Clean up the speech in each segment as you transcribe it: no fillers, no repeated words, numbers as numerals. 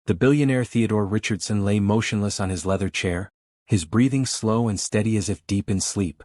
The billionaire Theodore Richardson lay motionless on his leather chair, his breathing slow and steady as if deep in sleep.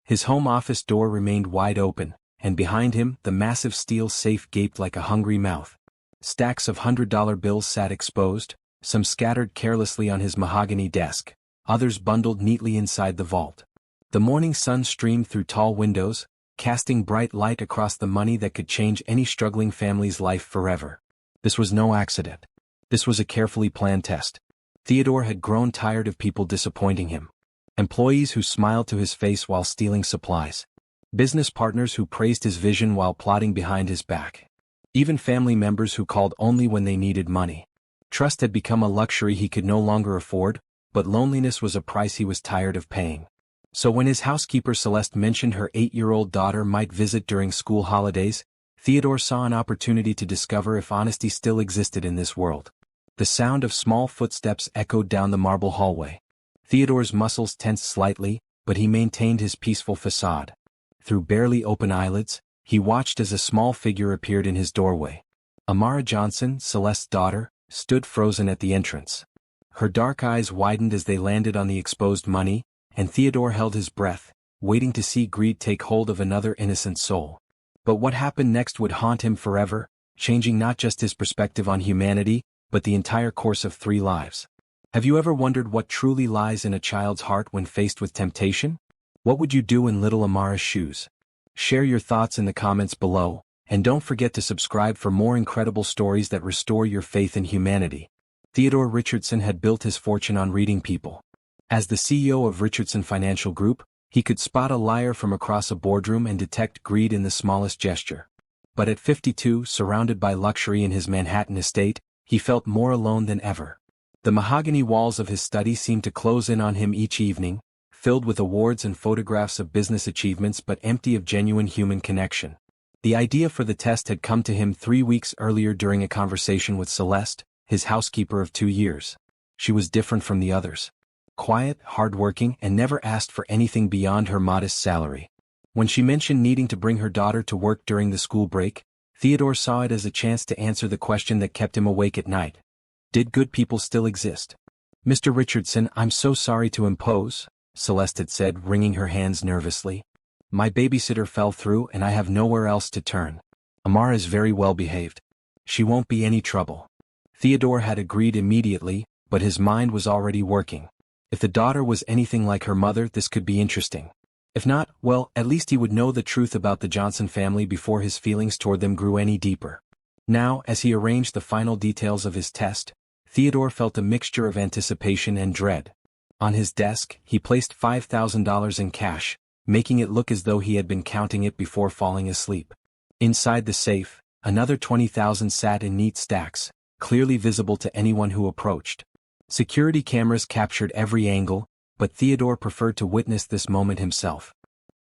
His home office door remained wide open, and behind him the massive steel safe gaped like a hungry mouth. Stacks of $100 bills sat exposed, some scattered carelessly on his mahogany desk, others bundled neatly inside the vault. The morning sun streamed through tall windows, casting bright light across the money that could change any struggling family's life forever. This was no accident. This was a carefully planned test. Theodore had grown tired of people disappointing him. Employees who smiled to his face while stealing supplies. Business partners who praised his vision while plotting behind his back. Even family members who called only when they needed money. Trust had become a luxury he could no longer afford, but loneliness was a price he was tired of paying. So when his housekeeper Celeste mentioned her 8-year-old daughter might visit during school holidays, Theodore saw an opportunity to discover if honesty still existed in this world. The sound of small footsteps echoed down the marble hallway. Theodore's muscles tensed slightly, but he maintained his peaceful facade. Through barely open eyelids, he watched as a small figure appeared in his doorway. Amara Johnson, Celeste's daughter, stood frozen at the entrance. Her dark eyes widened as they landed on the exposed money, and Theodore held his breath, waiting to see greed take hold of another innocent soul. But what happened next would haunt him forever, changing not just his perspective on humanity, but the entire course of 3 lives. Have you ever wondered what truly lies in a child's heart when faced with temptation? What would you do in little Amara's shoes? Share your thoughts in the comments below, and don't forget to subscribe for more incredible stories that restore your faith in humanity. Theodore Richardson had built his fortune on reading people. As the CEO of Richardson Financial Group, he could spot a liar from across a boardroom and detect greed in the smallest gesture. But at 52, surrounded by luxury in his Manhattan estate, he felt more alone than ever. The mahogany walls of his study seemed to close in on him each evening, filled with awards and photographs of business achievements but empty of genuine human connection. The idea for the test had come to him 3 weeks earlier during a conversation with Celeste, his housekeeper of 2 years. She was different from the others. Quiet, hardworking, and never asked for anything beyond her modest salary. When she mentioned needing to bring her daughter to work during the school break, Theodore saw it as a chance to answer the question that kept him awake at night. Did good people still exist? "Mr. Richardson, I'm so sorry to impose," Celeste had said, wringing her hands nervously. "My babysitter fell through and I have nowhere else to turn. Amara is very well behaved. She won't be any trouble." Theodore had agreed immediately, but his mind was already working. If the daughter was anything like her mother, this could be interesting. If not, well, at least he would know the truth about the Johnson family before his feelings toward them grew any deeper. Now, as he arranged the final details of his test, Theodore felt a mixture of anticipation and dread. On his desk, he placed $5,000 in cash, making it look as though he had been counting it before falling asleep. Inside the safe, another $20,000 sat in neat stacks, clearly visible to anyone who approached. Security cameras captured every angle, but Theodore preferred to witness this moment himself.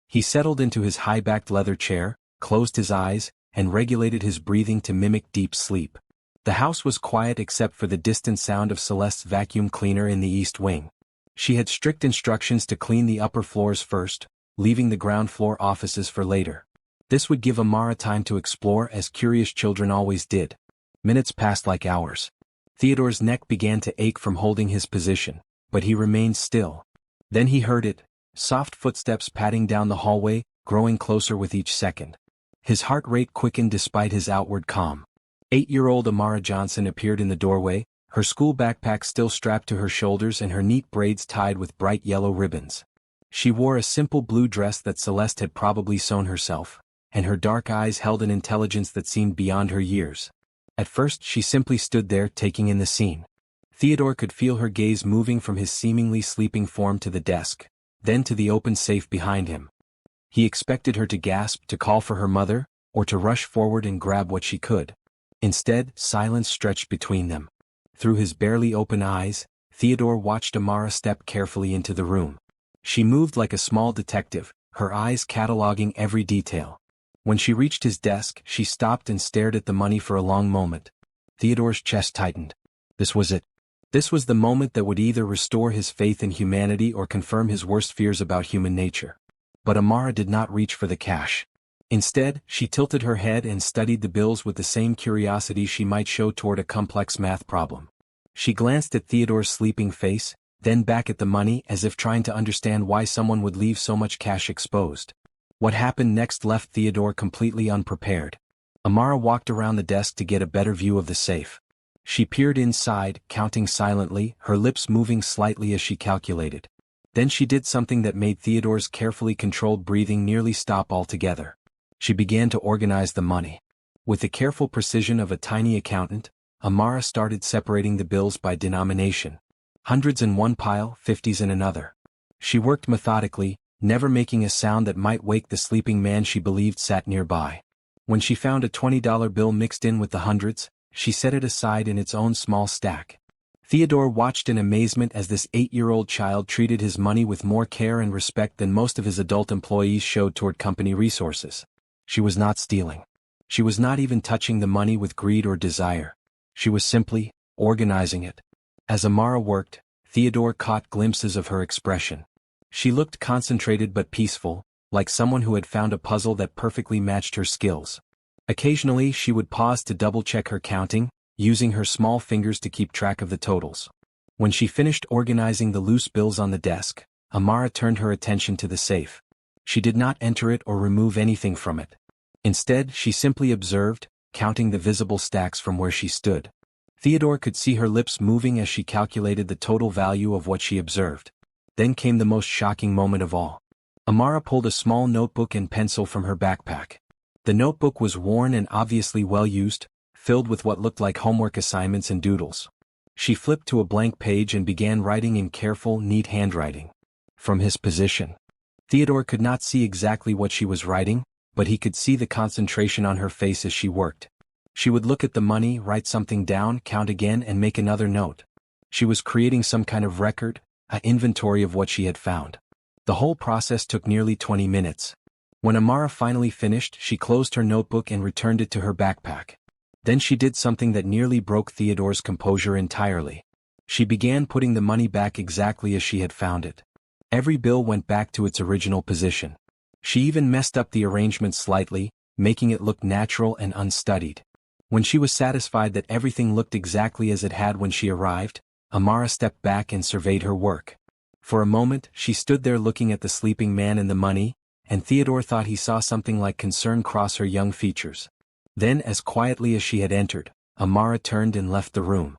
He settled into his high-backed leather chair, closed his eyes, and regulated his breathing to mimic deep sleep. The house was quiet except for the distant sound of Celeste's vacuum cleaner in the east wing. She had strict instructions to clean the upper floors first, leaving the ground floor offices for later. This would give Amara time to explore, as curious children always did. Minutes passed like hours. Theodore's neck began to ache from holding his position, but he remained still. Then he heard it, soft footsteps padding down the hallway, growing closer with each second. His heart rate quickened despite his outward calm. 8-year-old Amara Johnson appeared in the doorway, her school backpack still strapped to her shoulders and her neat braids tied with bright yellow ribbons. She wore a simple blue dress that Celeste had probably sewn herself, and her dark eyes held an intelligence that seemed beyond her years. At first she simply stood there taking in the scene. Theodore could feel her gaze moving from his seemingly sleeping form to the desk, then to the open safe behind him. He expected her to gasp, to call for her mother, or to rush forward and grab what she could. Instead, silence stretched between them. Through his barely open eyes, Theodore watched Amara step carefully into the room. She moved like a small detective, her eyes cataloging every detail. When she reached his desk, she stopped and stared at the money for a long moment. Theodore's chest tightened. This was it. This was the moment that would either restore his faith in humanity or confirm his worst fears about human nature. But Amara did not reach for the cash. Instead, she tilted her head and studied the bills with the same curiosity she might show toward a complex math problem. She glanced at Theodore's sleeping face, then back at the money as if trying to understand why someone would leave so much cash exposed. What happened next left Theodore completely unprepared. Amara walked around the desk to get a better view of the safe. She peered inside, counting silently, her lips moving slightly as she calculated. Then she did something that made Theodore's carefully controlled breathing nearly stop altogether. She began to organize the money. With the careful precision of a tiny accountant, Amara started separating the bills by denomination. Hundreds in one pile, 50s in another. She worked methodically, never making a sound that might wake the sleeping man she believed sat nearby. When she found a $20 bill mixed in with the hundreds, she set it aside in its own small stack. Theodore watched in amazement as this 8-year-old child treated his money with more care and respect than most of his adult employees showed toward company resources. She was not stealing. She was not even touching the money with greed or desire. She was simply organizing it. As Amara worked, Theodore caught glimpses of her expression. She looked concentrated but peaceful, like someone who had found a puzzle that perfectly matched her skills. Occasionally she would pause to double-check her counting, using her small fingers to keep track of the totals. When she finished organizing the loose bills on the desk, Amara turned her attention to the safe. She did not enter it or remove anything from it. Instead, she simply observed, counting the visible stacks from where she stood. Theodore could see her lips moving as she calculated the total value of what she observed. Then came the most shocking moment of all. Amara pulled a small notebook and pencil from her backpack. The notebook was worn and obviously well used, filled with what looked like homework assignments and doodles. She flipped to a blank page and began writing in careful, neat handwriting. From his position, Theodore could not see exactly what she was writing, but he could see the concentration on her face as she worked. She would look at the money, write something down, count again and make another note. She was creating some kind of record, an inventory of what she had found. The whole process took nearly 20 minutes. When Amara finally finished, she closed her notebook and returned it to her backpack. Then she did something that nearly broke Theodore's composure entirely. She began putting the money back exactly as she had found it. Every bill went back to its original position. She even messed up the arrangement slightly, making it look natural and unstudied. When she was satisfied that everything looked exactly as it had when she arrived, Amara stepped back and surveyed her work. For a moment, she stood there looking at the sleeping man and the money, and Theodore thought he saw something like concern cross her young features. Then, as quietly as she had entered, Amara turned and left the room.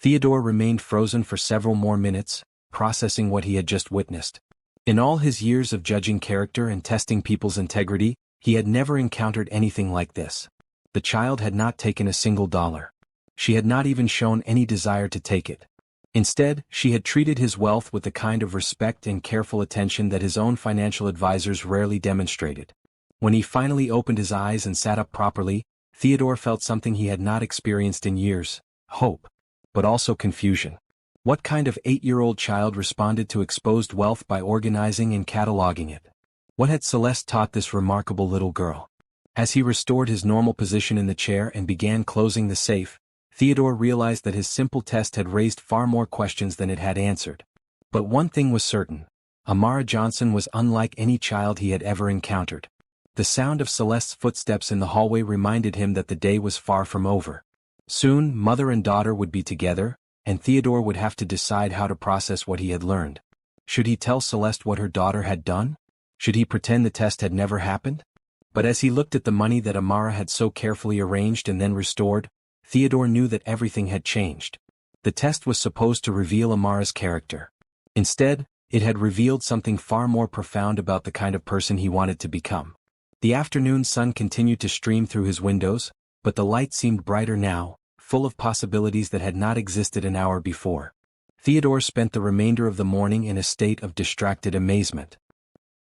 Theodore remained frozen for several more minutes, processing what he had just witnessed. In all his years of judging character and testing people's integrity, he had never encountered anything like this. The child had not taken a single dollar. She had not even shown any desire to take it. Instead, she had treated his wealth with the kind of respect and careful attention that his own financial advisors rarely demonstrated. When he finally opened his eyes and sat up properly, Theodore felt something he had not experienced in years: hope. But also confusion. What kind of 8-year-old child responded to exposed wealth by organizing and cataloging it? What had Celeste taught this remarkable little girl? As he restored his normal position in the chair and began closing the safe, Theodore realized that his simple test had raised far more questions than it had answered. But one thing was certain: Amara Johnson was unlike any child he had ever encountered. The sound of Celeste's footsteps in the hallway reminded him that the day was far from over. Soon, mother and daughter would be together, and Theodore would have to decide how to process what he had learned. Should he tell Celeste what her daughter had done? Should he pretend the test had never happened? But as he looked at the money that Amara had so carefully arranged and then restored, Theodore knew that everything had changed. The test was supposed to reveal Amara's character. Instead, it had revealed something far more profound about the kind of person he wanted to become. The afternoon sun continued to stream through his windows, but the light seemed brighter now, full of possibilities that had not existed an hour before. Theodore spent the remainder of the morning in a state of distracted amazement.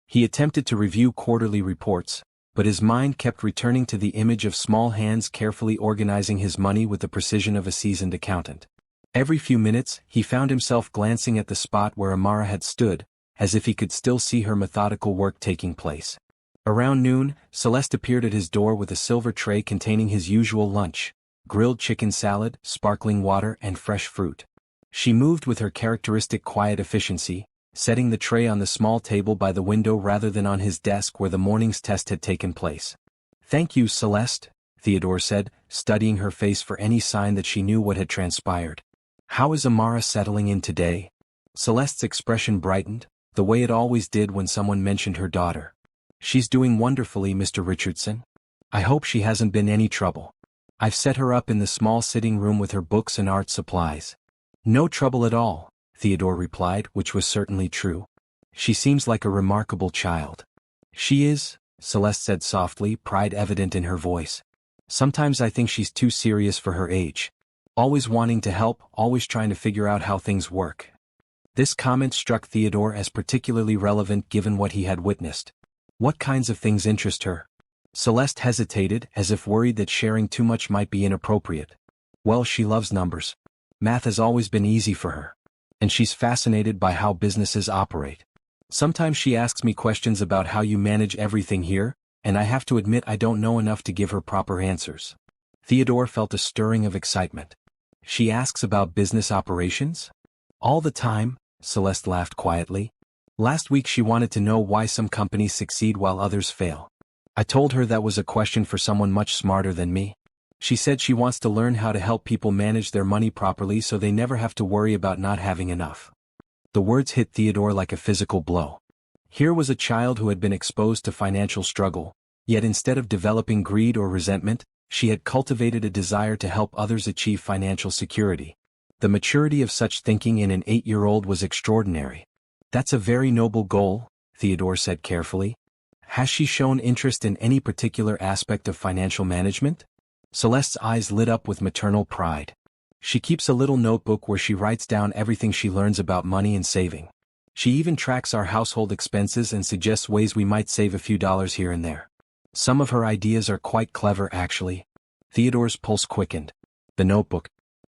He attempted to review quarterly reports, but his mind kept returning to the image of small hands carefully organizing his money with the precision of a seasoned accountant. Every few minutes, he found himself glancing at the spot where Amara had stood, as if he could still see her methodical work taking place. Around noon, Celeste appeared at his door with a silver tray containing his usual lunch: grilled chicken salad, sparkling water, and fresh fruit. She moved with her characteristic quiet efficiency, setting the tray on the small table by the window rather than on his desk where the morning's test had taken place. "Thank you, Celeste," Theodore said, studying her face for any sign that she knew what had transpired. How is Amara settling in today? Celeste's expression brightened, the way it always did when someone mentioned her daughter. She's doing wonderfully, Mr. Richardson. I hope she hasn't been any trouble. I've set her up in the small sitting room with her books and art supplies. No trouble at all, Theodore replied, which was certainly true. She seems like a remarkable child. She is, Celeste said softly, pride evident in her voice. Sometimes I think she's too serious for her age. Always wanting to help, always trying to figure out how things work. This comment struck Theodore as particularly relevant given what he had witnessed. What kinds of things interest her? Celeste hesitated, as if worried that sharing too much might be inappropriate. Well, she loves numbers. Math has always been easy for her. And she's fascinated by how businesses operate. Sometimes she asks me questions about how you manage everything here, and I have to admit I don't know enough to give her proper answers. Theodore felt a stirring of excitement. She asks about business operations? All the time, Celeste laughed quietly. Last week she wanted to know why some companies succeed while others fail. I told her that was a question for someone much smarter than me. She said she wants to learn how to help people manage their money properly so they never have to worry about not having enough. The words hit Theodore like a physical blow. Here was a child who had been exposed to financial struggle, yet instead of developing greed or resentment, she had cultivated a desire to help others achieve financial security. The maturity of such thinking in an 8-year-old was extraordinary. That's a very noble goal, Theodore said carefully. Has she shown interest in any particular aspect of financial management? Celeste's eyes lit up with maternal pride. She keeps a little notebook where she writes down everything she learns about money and saving. She even tracks our household expenses and suggests ways we might save a few dollars here and there. Some of her ideas are quite clever, actually. Theodore's pulse quickened. The notebook.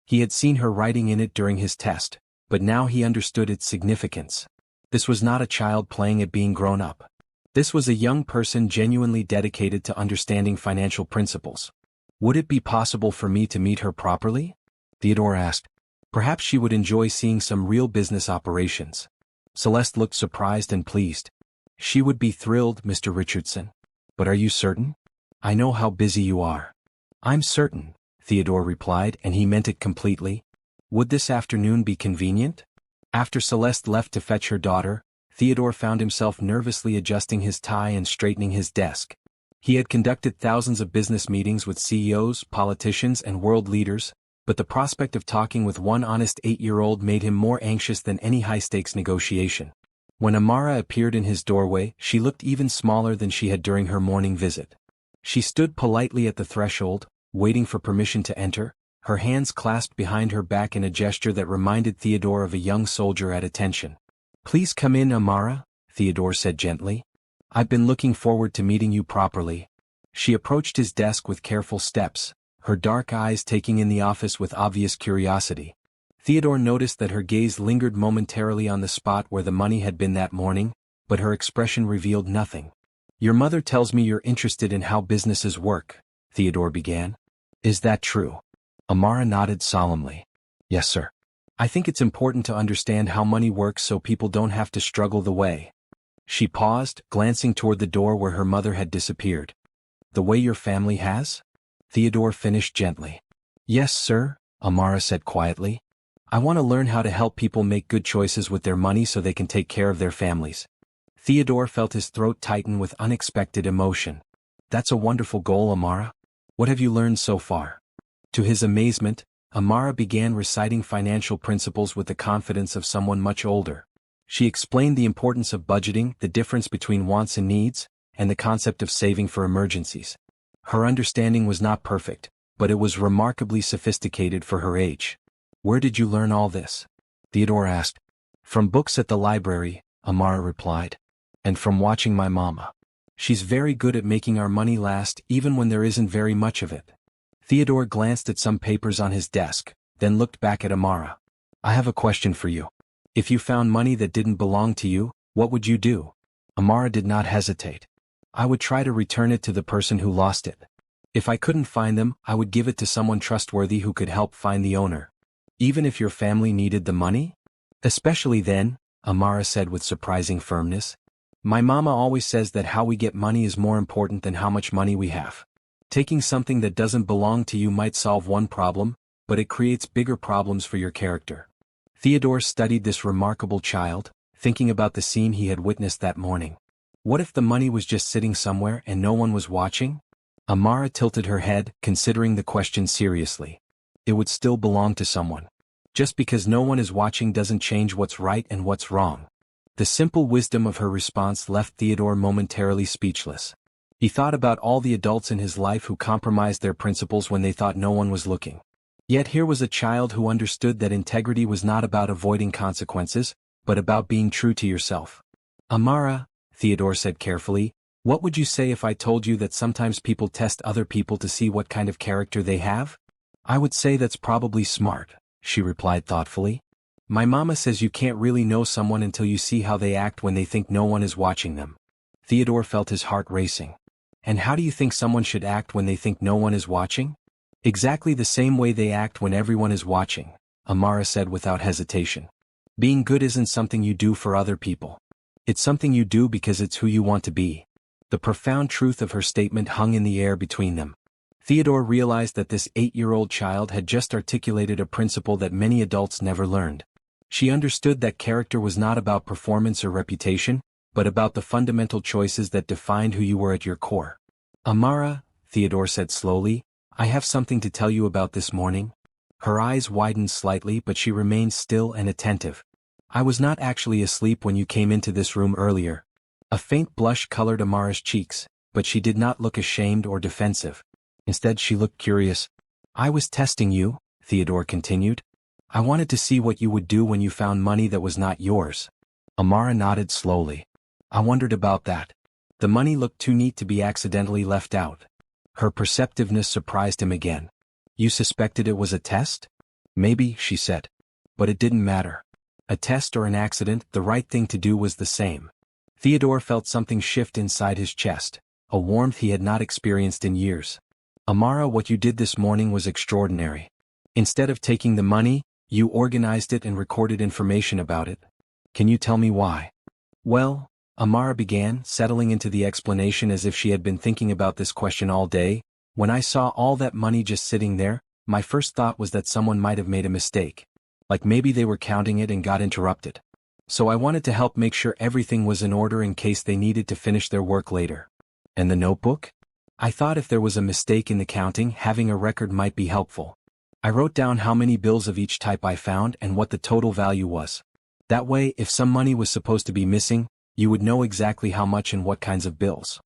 He had seen her writing in it during his test, but now he understood its significance. This was not a child playing at being grown up. This was a young person genuinely dedicated to understanding financial principles. Would it be possible for me to meet her properly? Theodore asked. Perhaps she would enjoy seeing some real business operations. Celeste looked surprised and pleased. She would be thrilled, Mr. Richardson. But are you certain? I know how busy you are. I'm certain, Theodore replied, and he meant it completely. Would this afternoon be convenient? After Celeste left to fetch her daughter, Theodore found himself nervously adjusting his tie and straightening his desk. He had conducted thousands of business meetings with CEOs, politicians, and world leaders, but the prospect of talking with one honest 8-year-old made him more anxious than any high-stakes negotiation. When Amara appeared in his doorway, she looked even smaller than she had during her morning visit. She stood politely at the threshold, waiting for permission to enter, her hands clasped behind her back in a gesture that reminded Theodore of a young soldier at attention. Please come in, Amara, Theodore said gently. I've been looking forward to meeting you properly. She approached his desk with careful steps, her dark eyes taking in the office with obvious curiosity. Theodore noticed that her gaze lingered momentarily on the spot where the money had been that morning, but her expression revealed nothing. Your mother tells me you're interested in how businesses work, Theodore began. Is that true? Amara nodded solemnly. Yes, sir. I think it's important to understand how money works so people don't have to struggle the way. She paused, glancing toward the door where her mother had disappeared. The way your family has? Theodore finished gently. Yes, sir, Amara said quietly. I want to learn how to help people make good choices with their money so they can take care of their families. Theodore felt his throat tighten with unexpected emotion. That's a wonderful goal, Amara. What have you learned so far? To his amazement, Amara began reciting financial principles with the confidence of someone much older. She explained the importance of budgeting, the difference between wants and needs, and the concept of saving for emergencies. Her understanding was not perfect, but it was remarkably sophisticated for her age. Where did you learn all this? Theodore asked. From books at the library, Amara replied. And from watching my mama. She's very good at making our money last even when there isn't very much of it. Theodore glanced at some papers on his desk, then looked back at Amara. I have a question for you. If you found money that didn't belong to you, what would you do? Amara did not hesitate. I would try to return it to the person who lost it. If I couldn't find them, I would give it to someone trustworthy who could help find the owner. Even if your family needed the money? Especially then, Amara said with surprising firmness. My mama always says that how we get money is more important than how much money we have. Taking something that doesn't belong to you might solve one problem, but it creates bigger problems for your character. Theodore studied this remarkable child, thinking about the scene he had witnessed that morning. What if the money was just sitting somewhere and no one was watching? Amara tilted her head, considering the question seriously. It would still belong to someone. Just because no one is watching doesn't change what's right and what's wrong. The simple wisdom of her response left Theodore momentarily speechless. He thought about all the adults in his life who compromised their principles when they thought no one was looking. Yet here was a child who understood that integrity was not about avoiding consequences, but about being true to yourself. Amara, Theodore said carefully, what would you say if I told you that sometimes people test other people to see what kind of character they have? I would say that's probably smart, she replied thoughtfully. My mama says you can't really know someone until you see how they act when they think no one is watching them. Theodore felt his heart racing. And how do you think someone should act when they think no one is watching? Exactly the same way they act when everyone is watching, Amara said without hesitation. Being good isn't something you do for other people. It's something you do because it's who you want to be. The profound truth of her statement hung in the air between them. Theodore realized that this 8-year-old child had just articulated a principle that many adults never learned. She understood that character was not about performance or reputation, but about the fundamental choices that defined who you were at your core. Amara, Theodore said slowly, I have something to tell you about this morning. Her eyes widened slightly, but she remained still and attentive. I was not actually asleep when you came into this room earlier. A faint blush colored Amara's cheeks, but she did not look ashamed or defensive. Instead she looked curious. I was testing you, Theodore continued. I wanted to see what you would do when you found money that was not yours. Amara nodded slowly. I wondered about that. The money looked too neat to be accidentally left out. Her perceptiveness surprised him again. You suspected it was a test? Maybe, she said. But it didn't matter. A test or an accident, the right thing to do was the same. Theodore felt something shift inside his chest, a warmth he had not experienced in years. Amara, what you did this morning was extraordinary. Instead of taking the money, you organized it and recorded information about it. Can you tell me why? Well, Amara began, settling into the explanation as if she had been thinking about this question all day. When I saw all that money just sitting there, my first thought was that someone might have made a mistake. Like maybe they were counting it and got interrupted. So I wanted to help make sure everything was in order in case they needed to finish their work later. And the notebook? I thought if there was a mistake in the counting, having a record might be helpful. I wrote down how many bills of each type I found and what the total value was. That way, if some money was supposed to be missing, you would know exactly how much and what kinds of bills.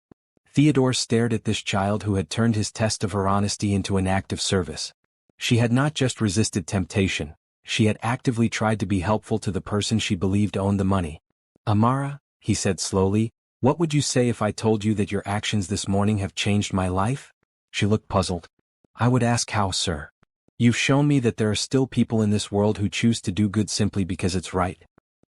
Theodore stared at this child who had turned his test of her honesty into an act of service. She had not just resisted temptation, she had actively tried to be helpful to the person she believed owned the money. Amara, he said slowly, what would you say if I told you that your actions this morning have changed my life? She looked puzzled. I would ask how, sir. You've shown me that there are still people in this world who choose to do good simply because it's right.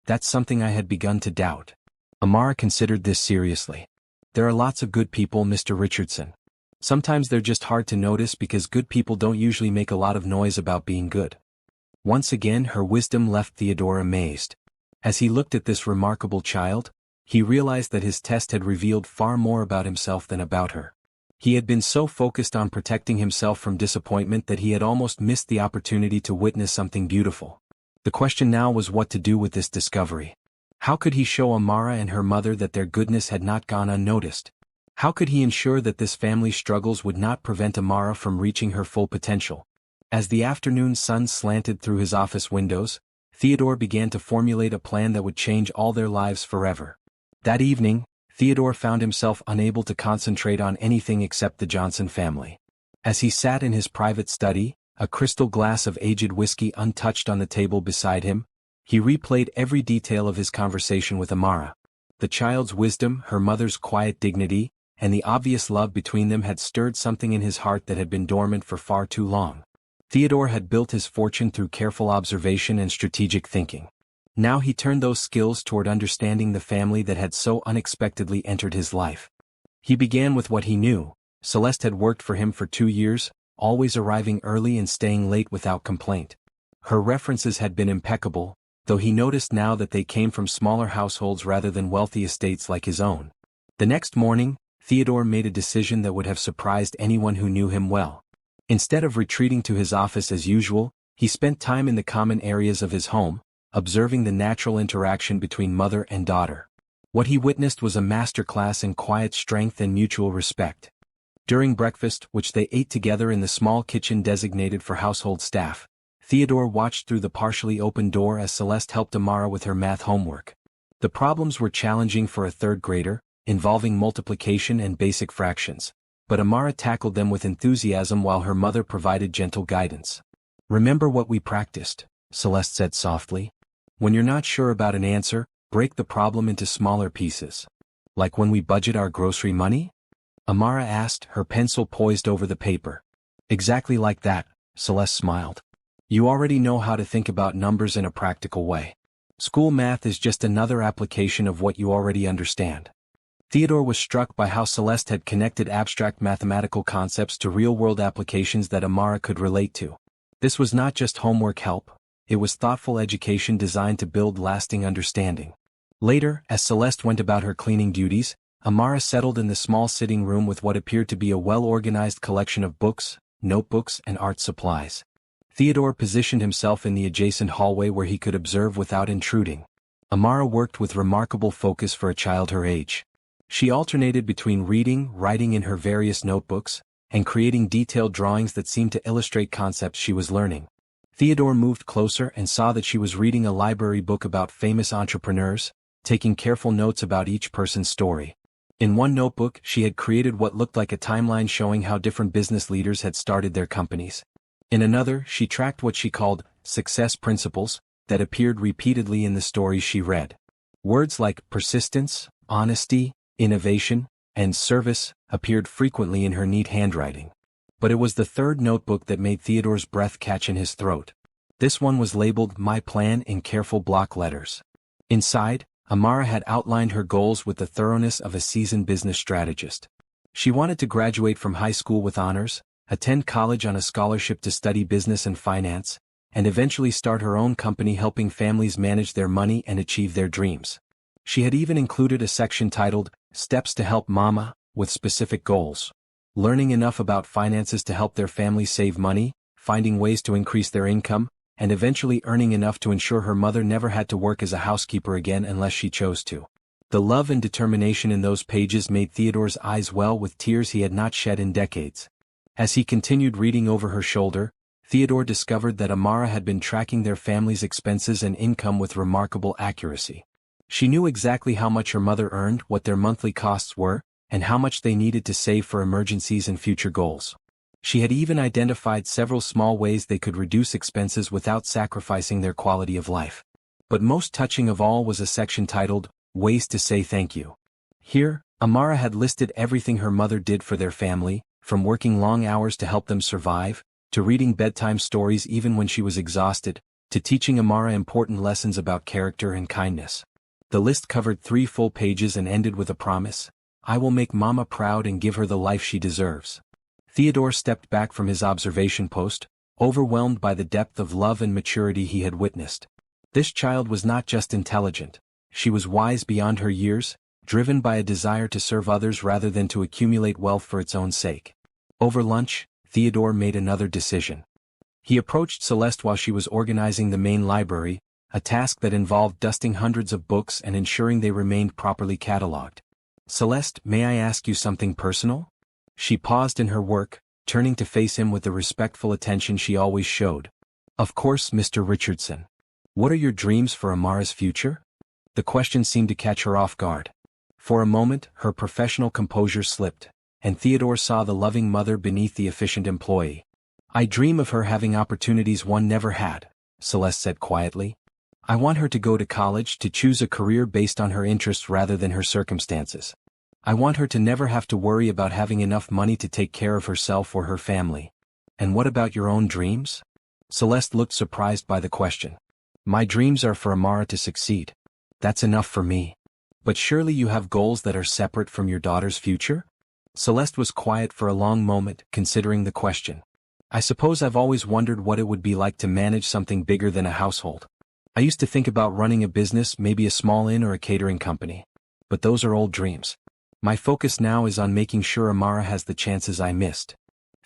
That's something I had begun to doubt. Amara considered this seriously. There are lots of good people, Mr. Richardson. Sometimes they're just hard to notice because good people don't usually make a lot of noise about being good. Once again her wisdom left Theodore amazed. As he looked at this remarkable child, he realized that his test had revealed far more about himself than about her. He had been so focused on protecting himself from disappointment that he had almost missed the opportunity to witness something beautiful. The question now was what to do with this discovery. How could he show Amara and her mother that their goodness had not gone unnoticed? How could he ensure that this family's struggles would not prevent Amara from reaching her full potential? As the afternoon sun slanted through his office windows, Theodore began to formulate a plan that would change all their lives forever. That evening, Theodore found himself unable to concentrate on anything except the Johnson family. As he sat in his private study, a crystal glass of aged whiskey untouched on the table beside him, he replayed every detail of his conversation with Amara. The child's wisdom, her mother's quiet dignity, and the obvious love between them had stirred something in his heart that had been dormant for far too long. Theodore had built his fortune through careful observation and strategic thinking. Now he turned those skills toward understanding the family that had so unexpectedly entered his life. He began with what he knew. Celeste had worked for him for 2 years, always arriving early and staying late without complaint. Her references had been impeccable, though he noticed now that they came from smaller households rather than wealthy estates like his own. The next morning, Theodore made a decision that would have surprised anyone who knew him well. Instead of retreating to his office as usual, he spent time in the common areas of his home, observing the natural interaction between mother and daughter. What he witnessed was a masterclass in quiet strength and mutual respect. During breakfast, which they ate together in the small kitchen designated for household staff, Theodore watched through the partially open door as Celeste helped Amara with her math homework. The problems were challenging for a third grader, involving multiplication and basic fractions, but Amara tackled them with enthusiasm while her mother provided gentle guidance. "Remember what we practiced," Celeste said softly. "When you're not sure about an answer, break the problem into smaller pieces. Like when we budget our grocery money?" Amara asked, her pencil poised over the paper. "Exactly like that," Celeste smiled. "You already know how to think about numbers in a practical way. School math is just another application of what you already understand." Theodore was struck by how Celeste had connected abstract mathematical concepts to real-world applications that Amara could relate to. This was not just homework help, it was thoughtful education designed to build lasting understanding. Later, as Celeste went about her cleaning duties, Amara settled in the small sitting room with what appeared to be a well-organized collection of books, notebooks, and art supplies. Theodore positioned himself in the adjacent hallway where he could observe without intruding. Amara worked with remarkable focus for a child her age. She alternated between reading, writing in her various notebooks, and creating detailed drawings that seemed to illustrate concepts she was learning. Theodore moved closer and saw that she was reading a library book about famous entrepreneurs, taking careful notes about each person's story. In one notebook, she had created what looked like a timeline showing how different business leaders had started their companies. In another, she tracked what she called success principles that appeared repeatedly in the stories she read. Words like persistence, honesty, innovation, and service appeared frequently in her neat handwriting. But it was the third notebook that made Theodore's breath catch in his throat. This one was labeled "My Plan" in careful block letters. Inside, Amara had outlined her goals with the thoroughness of a seasoned business strategist. She wanted to graduate from high school with honors, attend college on a scholarship to study business and finance, and eventually start her own company helping families manage their money and achieve their dreams. She had even included a section titled, "Steps to Help Mama," with specific goals. Learning enough about finances to help their families save money, finding ways to increase their income, and eventually earning enough to ensure her mother never had to work as a housekeeper again unless she chose to. The love and determination in those pages made Theodore's eyes well with tears he had not shed in decades. As he continued reading over her shoulder, Theodore discovered that Amara had been tracking their family's expenses and income with remarkable accuracy. She knew exactly how much her mother earned, what their monthly costs were, and how much they needed to save for emergencies and future goals. She had even identified several small ways they could reduce expenses without sacrificing their quality of life. But most touching of all was a section titled, "Ways to Say Thank You." Here, Amara had listed everything her mother did for their family, from working long hours to help them survive, to reading bedtime stories even when she was exhausted, to teaching Amara important lessons about character and kindness. The list covered 3 full pages and ended with a promise: "I will make Mama proud and give her the life she deserves." Theodore stepped back from his observation post, overwhelmed by the depth of love and maturity he had witnessed. This child was not just intelligent, she was wise beyond her years, driven by a desire to serve others rather than to accumulate wealth for its own sake. Over lunch, Theodore made another decision. He approached Celeste while she was organizing the main library, a task that involved dusting hundreds of books and ensuring they remained properly cataloged. "Celeste, may I ask you something personal?" She paused in her work, turning to face him with the respectful attention she always showed. "Of course, Mr. Richardson. What are your dreams for Amara's future?" The question seemed to catch her off guard. For a moment, her professional composure slipped, and Theodore saw the loving mother beneath the efficient employee. "I dream of her having opportunities one never had," Celeste said quietly. "I want her to go to college, to choose a career based on her interests rather than her circumstances. I want her to never have to worry about having enough money to take care of herself or her family." "And what about your own dreams?" Celeste looked surprised by the question. "My dreams are for Amara to succeed. That's enough for me. But surely you have goals that are separate from your daughter's future?" Celeste was quiet for a long moment, considering the question. "I suppose I've always wondered what it would be like to manage something bigger than a household. I used to think about running a business, maybe a small inn or a catering company. But those are old dreams. My focus now is on making sure Amara has the chances I missed."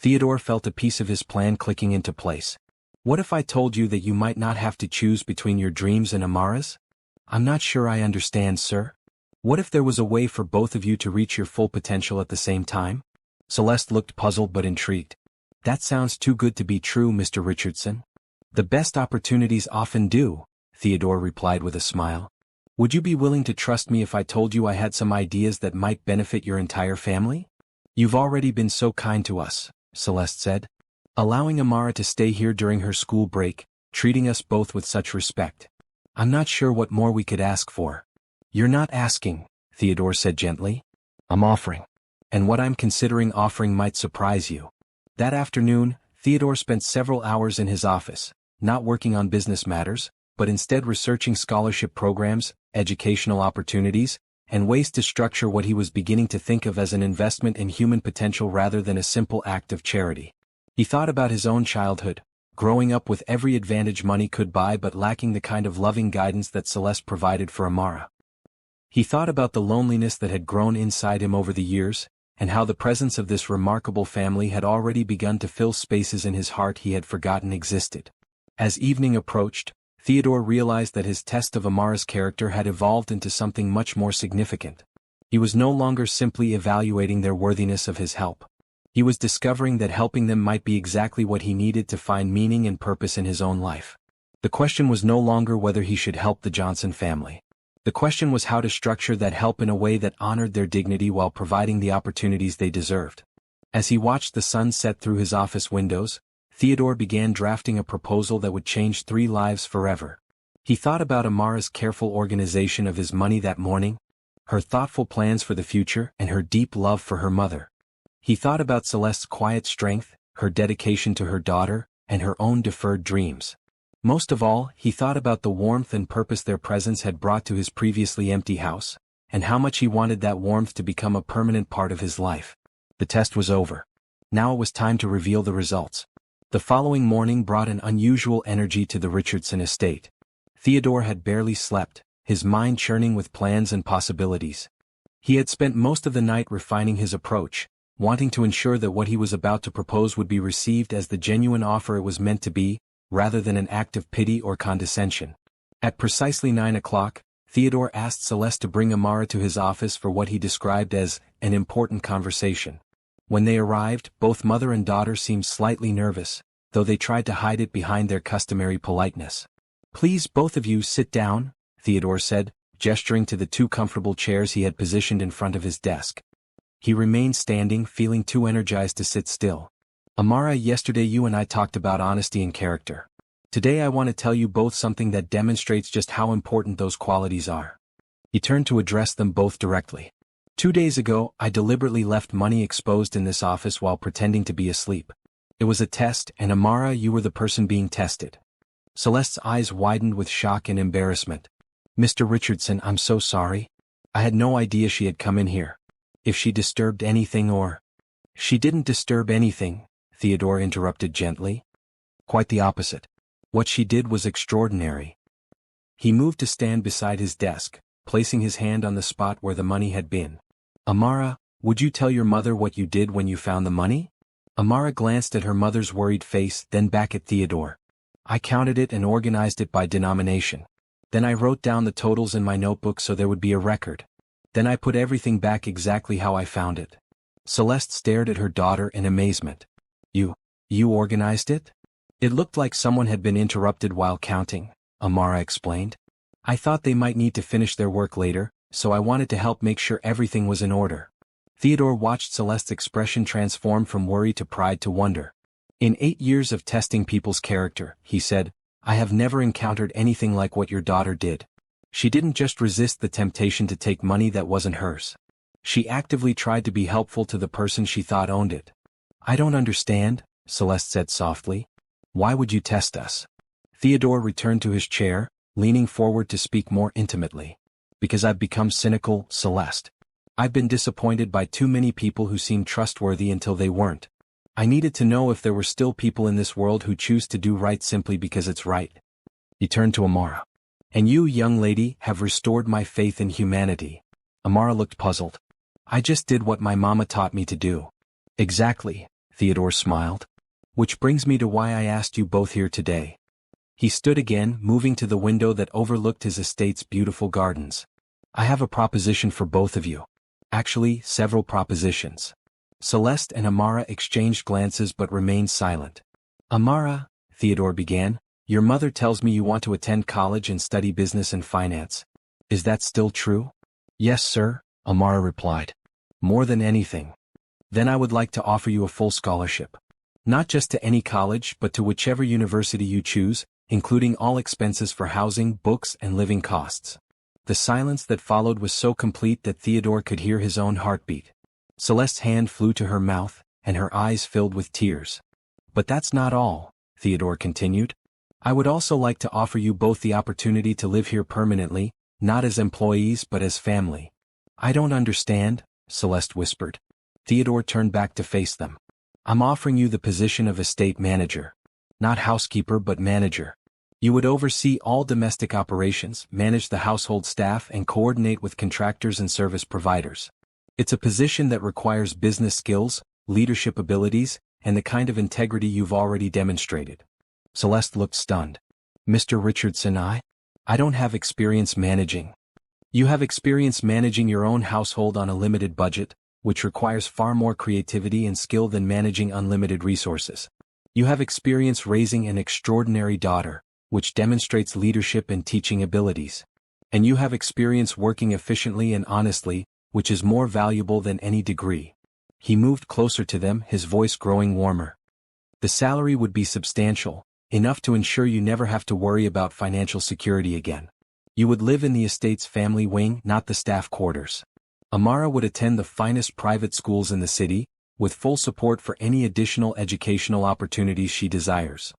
Theodore felt a piece of his plan clicking into place. What if I told you that you might not have to choose between your dreams and Amara's? I'm not sure I understand, sir. What if there was a way for both of you to reach your full potential at the same time? Celeste looked puzzled but intrigued. That sounds too good to be true, Mr. Richardson. The best opportunities often do, Theodore replied with a smile. Would you be willing to trust me if I told you I had some ideas that might benefit your entire family? You've already been so kind to us, Celeste said. Allowing Amara to stay here during her school break, treating us both with such respect. I'm not sure what more we could ask for. You're not asking, Theodore said gently. I'm offering. And what I'm considering offering might surprise you. That afternoon, Theodore spent several hours in his office, not working on business matters, but instead researching scholarship programs, educational opportunities, and ways to structure what he was beginning to think of as an investment in human potential rather than a simple act of charity. He thought about his own childhood, growing up with every advantage money could buy but lacking the kind of loving guidance that Celeste provided for Amara. He thought about the loneliness that had grown inside him over the years, and how the presence of this remarkable family had already begun to fill spaces in his heart he had forgotten existed. As evening approached, Theodore realized that his test of Amara's character had evolved into something much more significant. He was no longer simply evaluating their worthiness of his help. He was discovering that helping them might be exactly what he needed to find meaning and purpose in his own life. The question was no longer whether he should help the Johnson family. The question was how to structure that help in a way that honored their dignity while providing the opportunities they deserved. As he watched the sun set through his office windows, Theodore began drafting a proposal that would change 3 lives forever. He thought about Amara's careful organization of his money that morning, her thoughtful plans for the future, and her deep love for her mother. He thought about Celeste's quiet strength, her dedication to her daughter, and her own deferred dreams. Most of all, he thought about the warmth and purpose their presence had brought to his previously empty house, and how much he wanted that warmth to become a permanent part of his life. The test was over. Now it was time to reveal the results. The following morning brought an unusual energy to the Richardson estate. Theodore had barely slept, his mind churning with plans and possibilities. He had spent most of the night refining his approach, wanting to ensure that what he was about to propose would be received as the genuine offer it was meant to be, rather than an act of pity or condescension. At precisely 9 o'clock, Theodore asked Celeste to bring Amara to his office for what he described as an important conversation. When they arrived, both mother and daughter seemed slightly nervous, though they tried to hide it behind their customary politeness. Please both of you sit down, Theodore said, gesturing to the 2 comfortable chairs he had positioned in front of his desk. He remained standing, feeling too energized to sit still. Amara, yesterday you and I talked about honesty and character. Today I want to tell you both something that demonstrates just how important those qualities are. He turned to address them both directly. 2 days ago, I deliberately left money exposed in this office while pretending to be asleep. It was a test, and Amara, you were the person being tested. Celeste's eyes widened with shock and embarrassment. Mr. Richardson, I'm so sorry. I had no idea she had come in here. If she disturbed anything or... She didn't disturb anything, Theodore interrupted gently. Quite the opposite. What she did was extraordinary. He moved to stand beside his desk, placing his hand on the spot where the money had been. Amara, would you tell your mother what you did when you found the money? Amara glanced at her mother's worried face, then back at Theodore. I counted it and organized it by denomination. Then I wrote down the totals in my notebook so there would be a record. Then I put everything back exactly how I found it. Celeste stared at her daughter in amazement. You organized it? It looked like someone had been interrupted while counting, Amara explained. I thought they might need to finish their work later, so I wanted to help make sure everything was in order. Theodore watched Celeste's expression transform from worry to pride to wonder. In 8 years of testing people's character, he said, I have never encountered anything like what your daughter did. She didn't just resist the temptation to take money that wasn't hers. She actively tried to be helpful to the person she thought owned it. I don't understand, Celeste said softly. Why would you test us? Theodore returned to his chair, leaning forward to speak more intimately. Because I've become cynical, Celeste. I've been disappointed by too many people who seemed trustworthy until they weren't. I needed to know if there were still people in this world who choose to do right simply because it's right. He turned to Amara. And you, young lady, have restored my faith in humanity. Amara looked puzzled. I just did what my mama taught me to do. Exactly, Theodore smiled. Which brings me to why I asked you both here today. He stood again, moving to the window that overlooked his estate's beautiful gardens. I have a proposition for both of you. Actually, several propositions. Celeste and Amara exchanged glances but remained silent. Amara, Theodore began, your mother tells me you want to attend college and study business and finance. Is that still true? Yes, sir, Amara replied. More than anything. Then I would like to offer you a full scholarship. Not just to any college but to whichever university you choose, including all expenses for housing, books, and living costs. The silence that followed was so complete that Theodore could hear his own heartbeat. Celeste's hand flew to her mouth, and her eyes filled with tears. But that's not all, Theodore continued. I would also like to offer you both the opportunity to live here permanently, not as employees but as family. I don't understand, Celeste whispered. Theodore turned back to face them. I'm offering you the position of estate manager. Not housekeeper but manager. You would oversee all domestic operations, manage the household staff, and coordinate with contractors and service providers. It's a position that requires business skills, leadership abilities, and the kind of integrity you've already demonstrated. Celeste looked stunned. Mr. Richardson, I don't have experience managing. You have experience managing your own household on a limited budget, which requires far more creativity and skill than managing unlimited resources. You have experience raising an extraordinary daughter, which demonstrates leadership and teaching abilities. And you have experience working efficiently and honestly, which is more valuable than any degree. He moved closer to them, his voice growing warmer. The salary would be substantial, enough to ensure you never have to worry about financial security again. You would live in the estate's family wing, not the staff quarters. Amara would attend the finest private schools in the city, with full support for any additional educational opportunities she desires.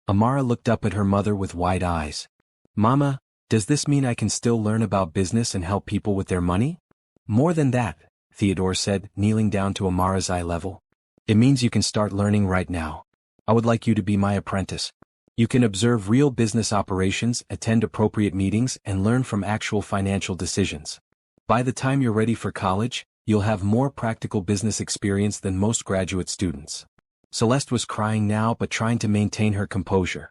Amara looked up at her mother with wide eyes. Mama, does this mean I can still learn about business and help people with their money? More than that, Theodore said, kneeling down to Amara's eye level. It means you can start learning right now. I would like you to be my apprentice. You can observe real business operations, attend appropriate meetings, and learn from actual financial decisions. By the time you're ready for college, you'll have more practical business experience than most graduate students. Celeste was crying now but trying to maintain her composure.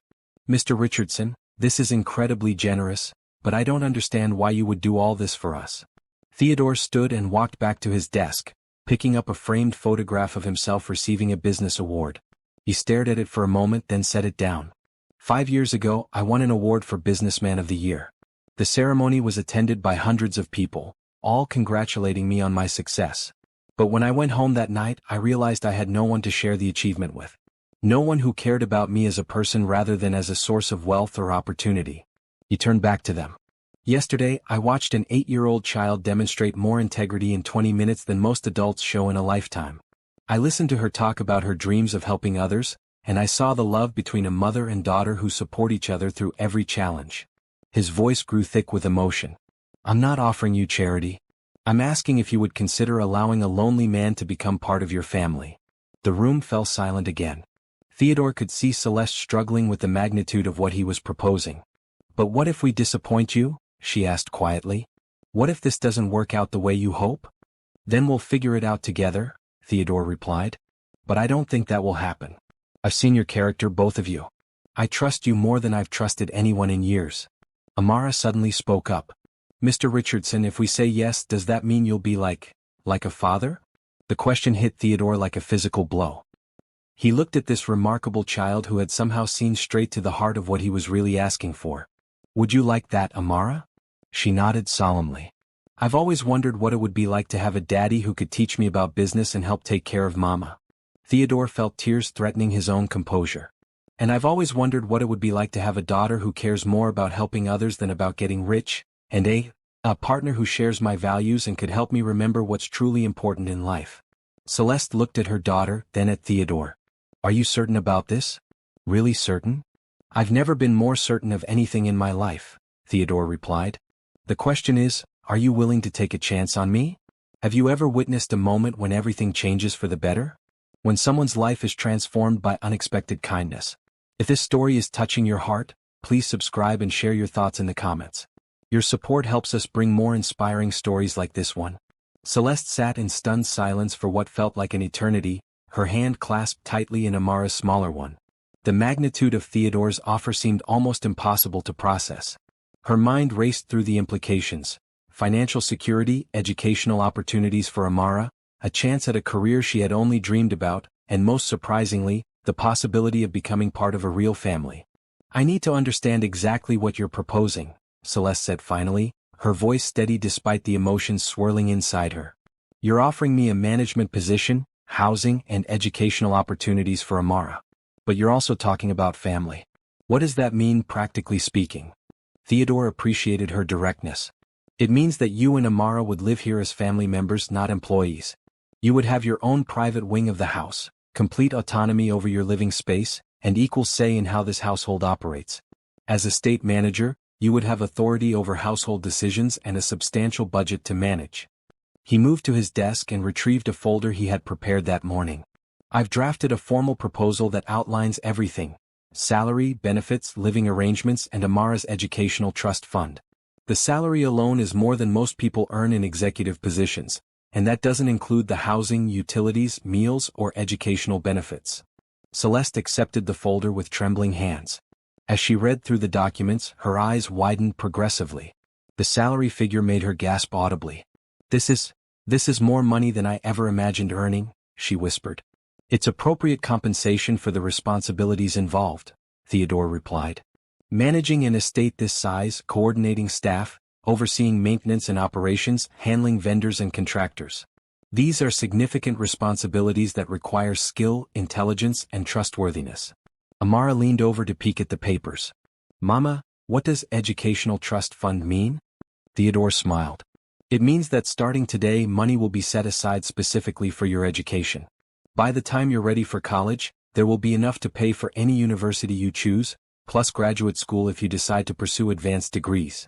Mr. Richardson, this is incredibly generous, but I don't understand why you would do all this for us. Theodore stood and walked back to his desk, picking up a framed photograph of himself receiving a business award. He stared at it for a moment then set it down. 5 years ago, I won an award for Businessman of the Year. The ceremony was attended by hundreds of people, all congratulating me on my success. But when I went home that night, I realized I had no one to share the achievement with. No one who cared about me as a person rather than as a source of wealth or opportunity. He turned back to them. Yesterday, I watched an 8-year-old child demonstrate more integrity in 20 minutes than most adults show in a lifetime. I listened to her talk about her dreams of helping others, and I saw the love between a mother and daughter who support each other through every challenge. His voice grew thick with emotion. I'm not offering you charity. I'm asking if you would consider allowing a lonely man to become part of your family. The room fell silent again. Theodore could see Celeste struggling with the magnitude of what he was proposing. But what if we disappoint you? She asked quietly. What if this doesn't work out the way you hope? Then we'll figure it out together, Theodore replied. But I don't think that will happen. I've seen your character, both of you. I trust you more than I've trusted anyone in years. Amara suddenly spoke up. Mr. Richardson, if we say yes, does that mean you'll be like a father? The question hit Theodore like a physical blow. He looked at this remarkable child who had somehow seen straight to the heart of what he was really asking for. Would you like that, Amara? She nodded solemnly. I've always wondered what it would be like to have a daddy who could teach me about business and help take care of Mama. Theodore felt tears threatening his own composure. And I've always wondered what it would be like to have a daughter who cares more about helping others than about getting rich, and a partner who shares my values and could help me remember what's truly important in life. Celeste looked at her daughter, then at Theodore. Are you certain about this? Really certain? I've never been more certain of anything in my life, Theodore replied. The question is, are you willing to take a chance on me? Have you ever witnessed a moment when everything changes for the better? When someone's life is transformed by unexpected kindness? If this story is touching your heart, please subscribe and share your thoughts in the comments. Your support helps us bring more inspiring stories like this one. Celeste sat in stunned silence for what felt like an eternity, her hand clasped tightly in Amara's smaller one. The magnitude of Theodore's offer seemed almost impossible to process. Her mind raced through the implications: financial security, educational opportunities for Amara, a chance at a career she had only dreamed about, and most surprisingly, the possibility of becoming part of a real family. "I need to understand exactly what you're proposing," Celeste said finally, her voice steady despite the emotions swirling inside her. "You're offering me a management position, housing, and educational opportunities for Amara. But you're also talking about family. What does that mean practically speaking?" Theodore appreciated her directness. "It means that you and Amara would live here as family members, not employees. You would have your own private wing of the house, complete autonomy over your living space, and equal say in how this household operates. As estate manager, you would have authority over household decisions and a substantial budget to manage." He moved to his desk and retrieved a folder he had prepared that morning. "I've drafted a formal proposal that outlines everything: salary, benefits, living arrangements, and Amara's educational trust fund. The salary alone is more than most people earn in executive positions, and that doesn't include the housing, utilities, meals, or educational benefits." Celeste accepted the folder with trembling hands. As she read through the documents, her eyes widened progressively. The salary figure made her gasp audibly. This is more money than I ever imagined earning," she whispered. "It's appropriate compensation for the responsibilities involved," Theodore replied. "Managing an estate this size, coordinating staff, overseeing maintenance and operations, handling vendors and contractors. These are significant responsibilities that require skill, intelligence, and trustworthiness." Amara leaned over to peek at the papers. "Mama, what does educational trust fund mean?" Theodore smiled. "It means that starting today, money will be set aside specifically for your education. By the time you're ready for college, there will be enough to pay for any university you choose, plus graduate school if you decide to pursue advanced degrees."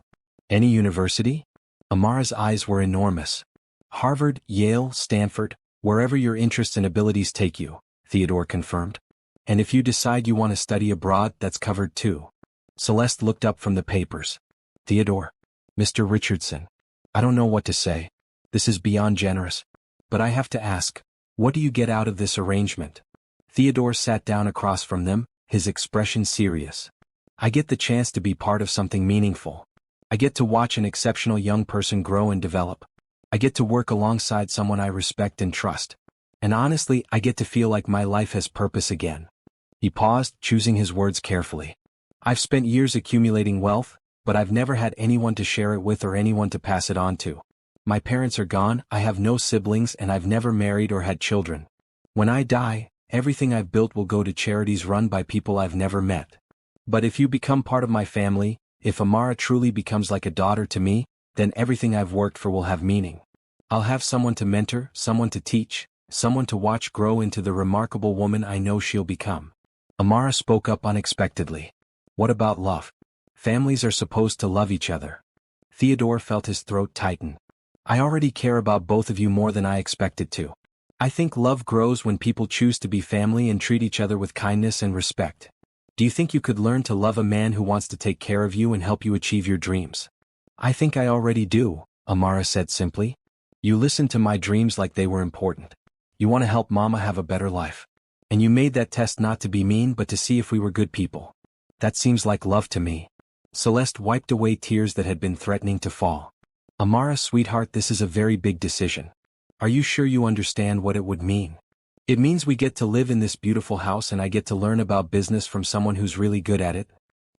"Any university?" Amara's eyes were enormous. "Harvard, Yale, Stanford, wherever your interests and abilities take you," Theodore confirmed. "And if you decide you want to study abroad, that's covered too." Celeste looked up from the papers. "Theodore. Mr. Richardson. I don't know what to say. This is beyond generous. But I have to ask, what do you get out of this arrangement?" Theodore sat down across from them, his expression serious. "I get the chance to be part of something meaningful. I get to watch an exceptional young person grow and develop. I get to work alongside someone I respect and trust. And honestly, I get to feel like my life has purpose again." He paused, choosing his words carefully. "I've spent years accumulating wealth, but I've never had anyone to share it with or anyone to pass it on to. My parents are gone, I have no siblings, and I've never married or had children. When I die, everything I've built will go to charities run by people I've never met. But if you become part of my family, if Amara truly becomes like a daughter to me, then everything I've worked for will have meaning. I'll have someone to mentor, someone to teach, someone to watch grow into the remarkable woman I know she'll become." Amara spoke up unexpectedly. "What about love? Families are supposed to love each other." Theodore felt his throat tighten. "I already care about both of you more than I expected to. I think love grows when people choose to be family and treat each other with kindness and respect. Do you think you could learn to love a man who wants to take care of you and help you achieve your dreams?" "I think I already do," Amara said simply. "You listened to my dreams like they were important. You want to help Mama have a better life. And you made that test not to be mean but to see if we were good people. That seems like love to me." Celeste wiped away tears that had been threatening to fall. "Amara, sweetheart, this is a very big decision. Are you sure you understand what it would mean? It means we get to live in this beautiful house and I get to learn about business from someone who's really good at it.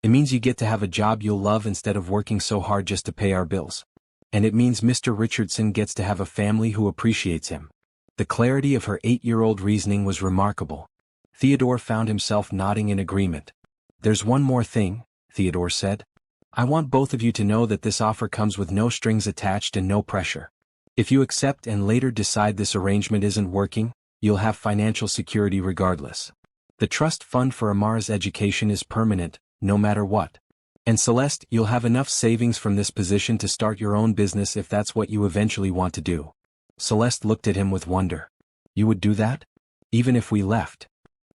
It means you get to have a job you'll love instead of working so hard just to pay our bills. And it means Mr. Richardson gets to have a family who appreciates him." The clarity of her 8-year-old reasoning was remarkable. Theodore found himself nodding in agreement. "There's one more thing," Theodore said. "I want both of you to know that this offer comes with no strings attached and no pressure. If you accept and later decide this arrangement isn't working, you'll have financial security regardless. The trust fund for Amara's education is permanent, no matter what. And Celeste, you'll have enough savings from this position to start your own business if that's what you eventually want to do." Celeste looked at him with wonder. "You would do that? Even if we left?"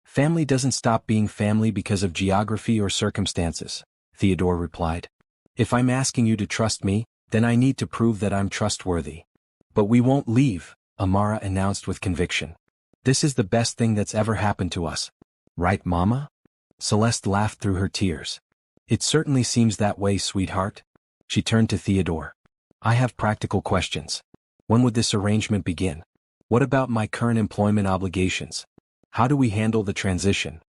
"Family doesn't stop being family because of geography or circumstances," Theodore replied. "If I'm asking you to trust me, then I need to prove that I'm trustworthy." "But we won't leave," Amara announced with conviction. This is the best thing that's ever happened to us. Right, Mama? Celeste laughed through her tears. It certainly seems that way, sweetheart. She turned to Theodore. I have practical questions. When would this arrangement begin? What about my current employment obligations? How do we handle the transition?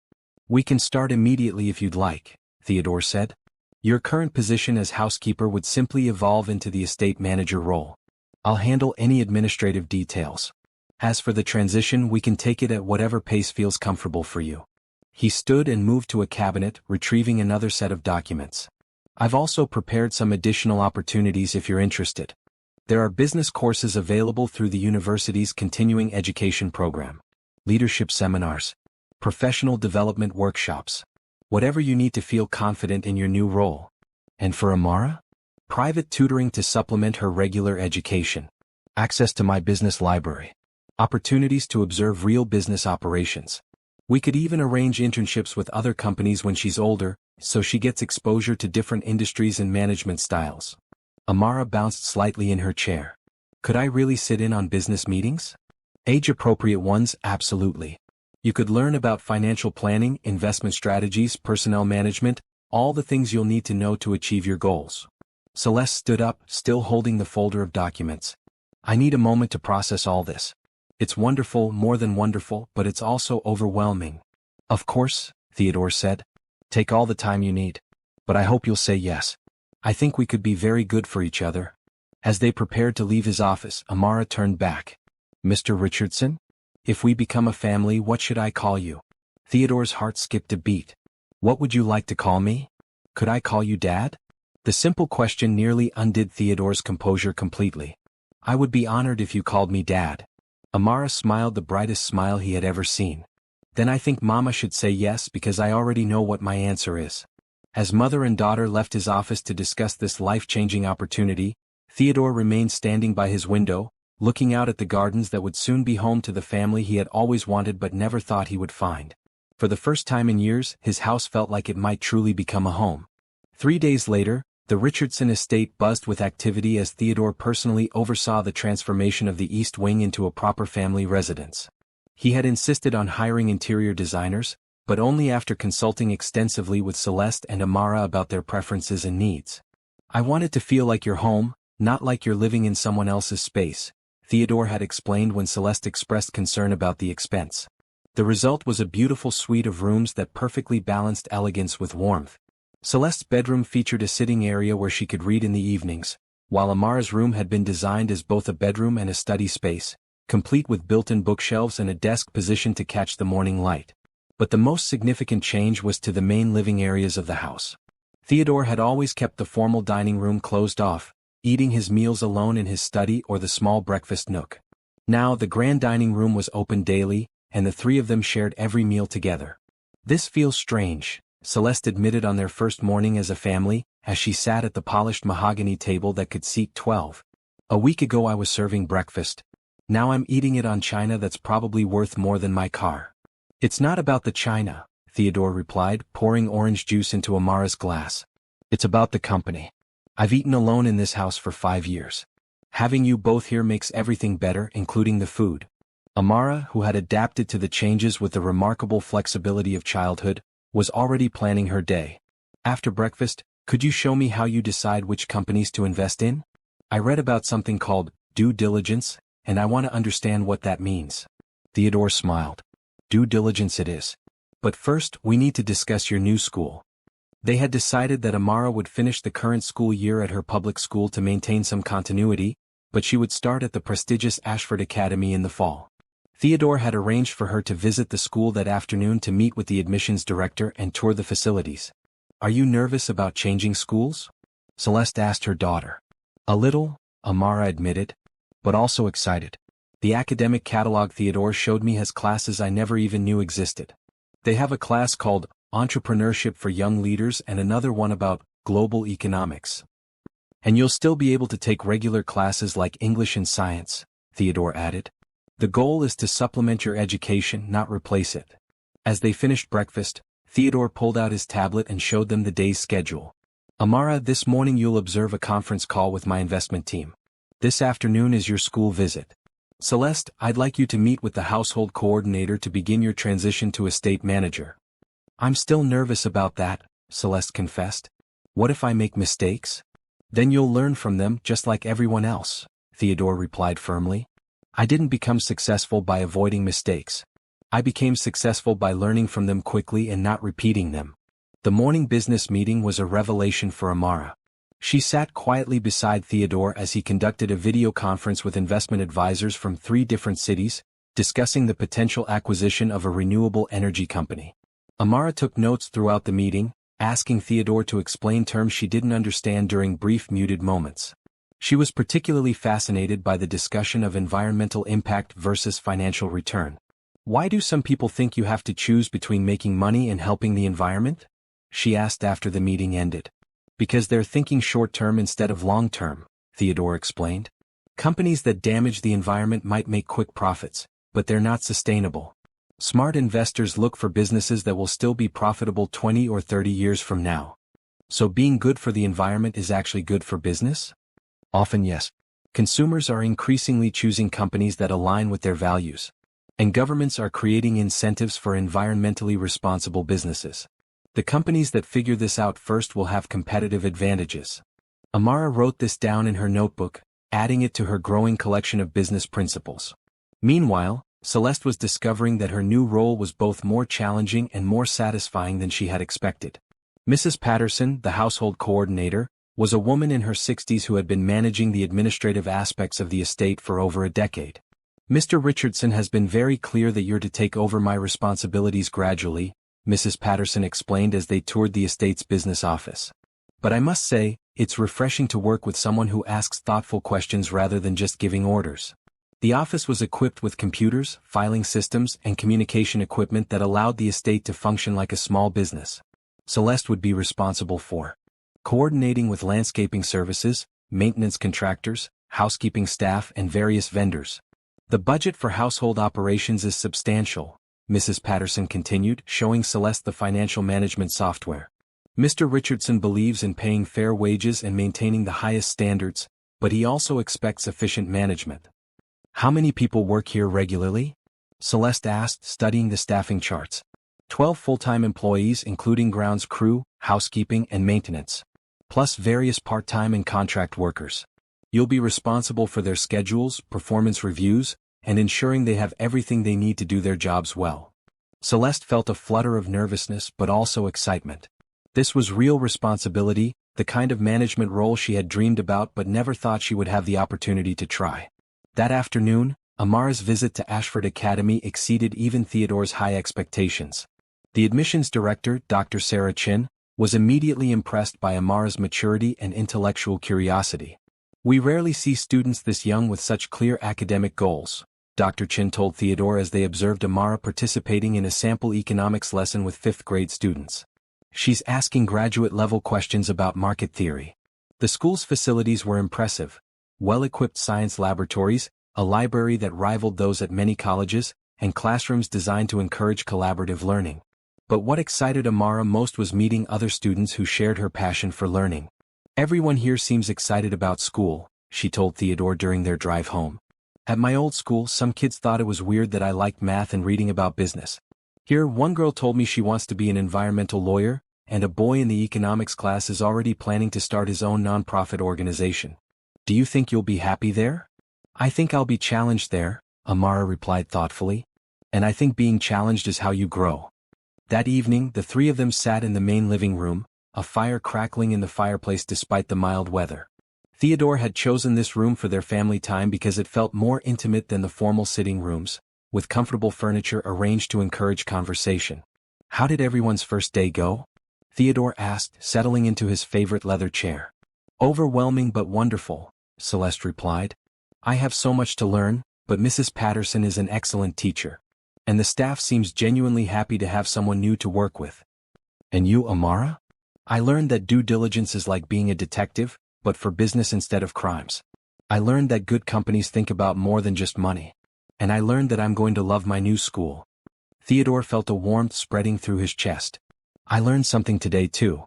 We can start immediately if you'd like, Theodore said. Your current position as housekeeper would simply evolve into the estate manager role. I'll handle any administrative details. As for the transition, we can take it at whatever pace feels comfortable for you. He stood and moved to a cabinet, retrieving another set of documents. I've also prepared some additional opportunities if you're interested. There are business courses available through the university's continuing education program, leadership seminars, professional development workshops, whatever you need to feel confident in your new role. And for Amara? Private tutoring to supplement her regular education, access to my business library, opportunities to observe real business operations. We could even arrange internships with other companies when she's older, so she gets exposure to different industries and management styles. Amara bounced slightly in her chair. Could I really sit in on business meetings? Age-appropriate ones, absolutely. You could learn about financial planning, investment strategies, personnel management, all the things you'll need to know to achieve your goals. Celeste stood up, still holding the folder of documents. I need a moment to process all this. It's wonderful, more than wonderful, but it's also overwhelming. Of course, Theodore said. Take all the time you need. But I hope you'll say yes. I think we could be very good for each other. As they prepared to leave his office, Amara turned back. Mr. Richardson? If we become a family, what should I call you? Theodore's heart skipped a beat. What would you like to call me? Could I call you Dad? The simple question nearly undid Theodore's composure completely. I would be honored if you called me Dad. Amara smiled the brightest smile he had ever seen. Then I think Mama should say yes because I already know what my answer is. As mother and daughter left his office to discuss this life-changing opportunity, Theodore remained standing by his window, looking out at the gardens that would soon be home to the family he had always wanted but never thought he would find. For the first time in years, his house felt like it might truly become a home. 3 days later, the Richardson estate buzzed with activity as Theodore personally oversaw the transformation of the East Wing into a proper family residence. He had insisted on hiring interior designers, but only after consulting extensively with Celeste and Amara about their preferences and needs. I want it to feel like your home, not like you're living in someone else's space, Theodore had explained when Celeste expressed concern about the expense. The result was a beautiful suite of rooms that perfectly balanced elegance with warmth. Celeste's bedroom featured a sitting area where she could read in the evenings, while Amara's room had been designed as both a bedroom and a study space, complete with built-in bookshelves and a desk positioned to catch the morning light. But the most significant change was to the main living areas of the house. Theodore had always kept the formal dining room closed off, eating his meals alone in his study or the small breakfast nook. Now the grand dining room was open daily, and the three of them shared every meal together. This feels strange, Celeste admitted on their first morning as a family, as she sat at the polished mahogany table that could seat 12. A week ago I was serving breakfast. Now I'm eating it on china that's probably worth more than my car. It's not about the china, Theodore replied, pouring orange juice into Amara's glass. It's about the company. I've eaten alone in this house for 5 years. Having you both here makes everything better, including the food. Amara, who had adapted to the changes with the remarkable flexibility of childhood, was already planning her day. After breakfast, could you show me how you decide which companies to invest in? I read about something called due diligence, and I want to understand what that means. Theodore smiled. Due diligence it is. But first, we need to discuss your new school. They had decided that Amara would finish the current school year at her public school to maintain some continuity, but she would start at the prestigious Ashford Academy in the fall. Theodore had arranged for her to visit the school that afternoon to meet with the admissions director and tour the facilities. Are you nervous about changing schools? Celeste asked her daughter. A little, Amara admitted, but also excited. The academic catalog Theodore showed me has classes I never even knew existed. They have a class called Entrepreneurship for Young Leaders and another one about global economics. And you'll still be able to take regular classes like English and science, Theodore added. The goal is to supplement your education, not replace it. As they finished breakfast, Theodore pulled out his tablet and showed them the day's schedule. Amara, this morning you'll observe a conference call with my investment team. This afternoon is your school visit. Celeste, I'd like you to meet with the household coordinator to begin your transition to estate manager. I'm still nervous about that, Celeste confessed. What if I make mistakes? Then you'll learn from them just like everyone else, Theodore replied firmly. I didn't become successful by avoiding mistakes. I became successful by learning from them quickly and not repeating them. The morning business meeting was a revelation for Amara. She sat quietly beside Theodore as he conducted a video conference with investment advisors from 3 different cities, discussing the potential acquisition of a renewable energy company. Amara took notes throughout the meeting, asking Theodore to explain terms she didn't understand during brief muted moments. She was particularly fascinated by the discussion of environmental impact versus financial return. Why do some people think you have to choose between making money and helping the environment? She asked after the meeting ended. Because they're thinking short-term instead of long-term, Theodore explained. Companies that damage the environment might make quick profits, but they're not sustainable. Smart investors look for businesses that will still be profitable 20 or 30 years from now. So being good for the environment is actually good for business? Often yes. Consumers are increasingly choosing companies that align with their values. And governments are creating incentives for environmentally responsible businesses. The companies that figure this out first will have competitive advantages. Amara wrote this down in her notebook, adding it to her growing collection of business principles. Meanwhile, Celeste was discovering that her new role was both more challenging and more satisfying than she had expected. Mrs. Patterson, the household coordinator, was a woman in her 60s who had been managing the administrative aspects of the estate for over a decade. Mr. Richardson has been very clear that you're to take over my responsibilities gradually, Mrs. Patterson explained as they toured the estate's business office. But I must say, it's refreshing to work with someone who asks thoughtful questions rather than just giving orders. The office was equipped with computers, filing systems, and communication equipment that allowed the estate to function like a small business. Celeste would be responsible for coordinating with landscaping services, maintenance contractors, housekeeping staff, and various vendors. The budget for household operations is substantial, Mrs. Patterson continued, showing Celeste the financial management software. Mr. Richardson believes in paying fair wages and maintaining the highest standards, but he also expects efficient management. How many people work here regularly? Celeste asked, studying the staffing charts. 12 full-time employees including grounds crew, housekeeping, and maintenance, plus various part-time and contract workers. You'll be responsible for their schedules, performance reviews, and ensuring they have everything they need to do their jobs well. Celeste felt a flutter of nervousness but also excitement. This was real responsibility, the kind of management role she had dreamed about but never thought she would have the opportunity to try. That afternoon, Amara's visit to Ashford Academy exceeded even Theodore's high expectations. The admissions director, Dr. Sarah Chin, was immediately impressed by Amara's maturity and intellectual curiosity. We rarely see students this young with such clear academic goals, Dr. Chin told Theodore as they observed Amara participating in a sample economics lesson with 5th grade students. She's asking graduate-level questions about market theory. The school's facilities were impressive. Well-equipped science laboratories, a library that rivaled those at many colleges, and classrooms designed to encourage collaborative learning. But what excited Amara most was meeting other students who shared her passion for learning. Everyone here seems excited about school, she told Theodore during their drive home. At my old school, some kids thought it was weird that I liked math and reading about business. Here, one girl told me she wants to be an environmental lawyer, and a boy in the economics class is already planning to start his own nonprofit organization. Do you think you'll be happy there? I think I'll be challenged there, Amara replied thoughtfully. And I think being challenged is how you grow. That evening, the 3 of them sat in the main living room, a fire crackling in the fireplace despite the mild weather. Theodore had chosen this room for their family time because it felt more intimate than the formal sitting rooms, with comfortable furniture arranged to encourage conversation. How did everyone's first day go? Theodore asked, settling into his favorite leather chair. Overwhelming but wonderful, Celeste replied. I have so much to learn, but Mrs. Patterson is an excellent teacher. And the staff seems genuinely happy to have someone new to work with. And you, Amara? I learned that due diligence is like being a detective, but for business instead of crimes. I learned that good companies think about more than just money. And I learned that I'm going to love my new school. Theodore felt a warmth spreading through his chest. I learned something today too.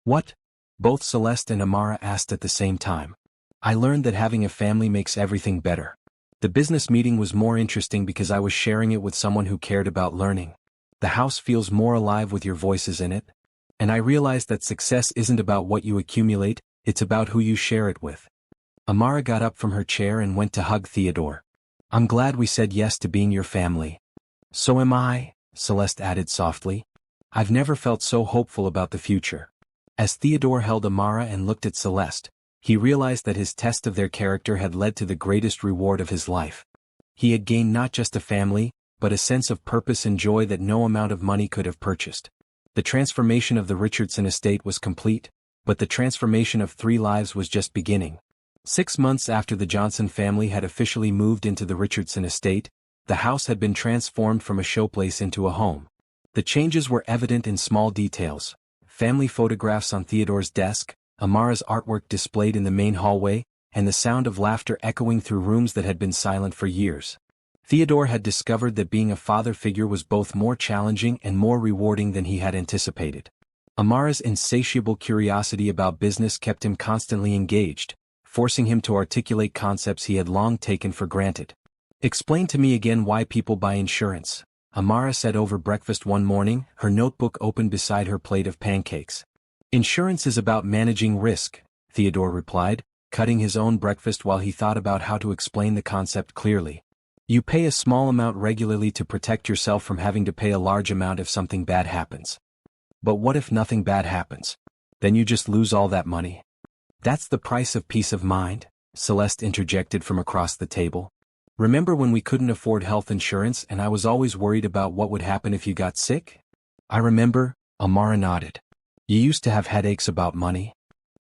What? Both Celeste and Amara asked at the same time. I learned that having a family makes everything better. The business meeting was more interesting because I was sharing it with someone who cared about learning. The house feels more alive with your voices in it. And I realized that success isn't about what you accumulate, it's about who you share it with. Amara got up from her chair and went to hug Theodore. I'm glad we said yes to being your family. So am I, Celeste added softly. I've never felt so hopeful about the future. As Theodore held Amara and looked at Celeste, he realized that his test of their character had led to the greatest reward of his life. He had gained not just a family, but a sense of purpose and joy that no amount of money could have purchased. The transformation of the Richardson estate was complete, but the transformation of 3 lives was just beginning. 6 months after the Johnson family had officially moved into the Richardson estate, the house had been transformed from a showplace into a home. The changes were evident in small details: family photographs on Theodore's desk, Amara's artwork displayed in the main hallway, and the sound of laughter echoing through rooms that had been silent for years. Theodore had discovered that being a father figure was both more challenging and more rewarding than he had anticipated. Amara's insatiable curiosity about business kept him constantly engaged, forcing him to articulate concepts he had long taken for granted. Explain to me again why people buy insurance, Amara said over breakfast one morning, her notebook open beside her plate of pancakes. Insurance is about managing risk, Theodore replied, cutting his own breakfast while he thought about how to explain the concept clearly. You pay a small amount regularly to protect yourself from having to pay a large amount if something bad happens. But what if nothing bad happens? Then you just lose all that money. That's the price of peace of mind, Celeste interjected from across the table. Remember when we couldn't afford health insurance and I was always worried about what would happen if you got sick? I remember, Amara nodded. You used to have headaches about money.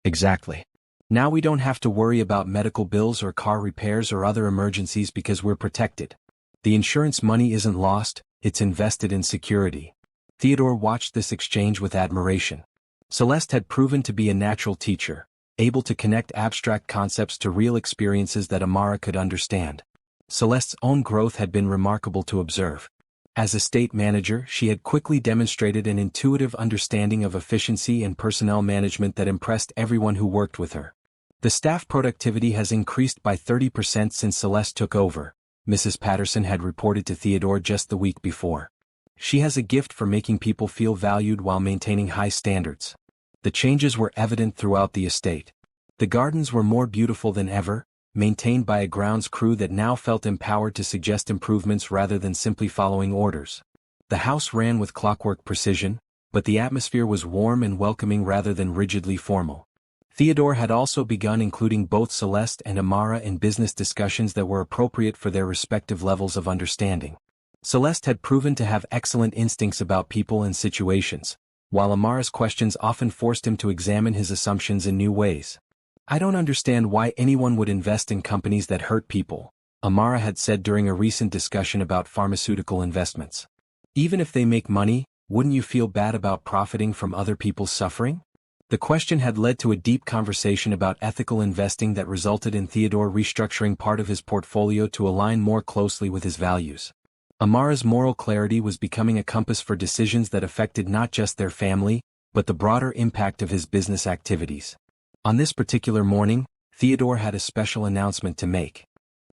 Exactly. Now we don't have to worry about medical bills or car repairs or other emergencies because we're protected. The insurance money isn't lost, it's invested in security. Theodore watched this exchange with admiration. Celeste had proven to be a natural teacher, able to connect abstract concepts to real experiences that Amara could understand. Celeste's own growth had been remarkable to observe. As estate manager, she had quickly demonstrated an intuitive understanding of efficiency and personnel management that impressed everyone who worked with her. The staff productivity has increased by 30% since Celeste took over, Mrs. Patterson had reported to Theodore just the week before. She has a gift for making people feel valued while maintaining high standards. The changes were evident throughout the estate. The gardens were more beautiful than ever, maintained by a grounds crew that now felt empowered to suggest improvements rather than simply following orders. The house ran with clockwork precision, but the atmosphere was warm and welcoming rather than rigidly formal. Theodore had also begun including both Celeste and Amara in business discussions that were appropriate for their respective levels of understanding. Celeste had proven to have excellent instincts about people and situations, while Amara's questions often forced him to examine his assumptions in new ways. I don't understand why anyone would invest in companies that hurt people, Amara had said during a recent discussion about pharmaceutical investments. Even if they make money, wouldn't you feel bad about profiting from other people's suffering? The question had led to a deep conversation about ethical investing that resulted in Theodore restructuring part of his portfolio to align more closely with his values. Amara's moral clarity was becoming a compass for decisions that affected not just their family, but the broader impact of his business activities. On this particular morning, Theodore had a special announcement to make.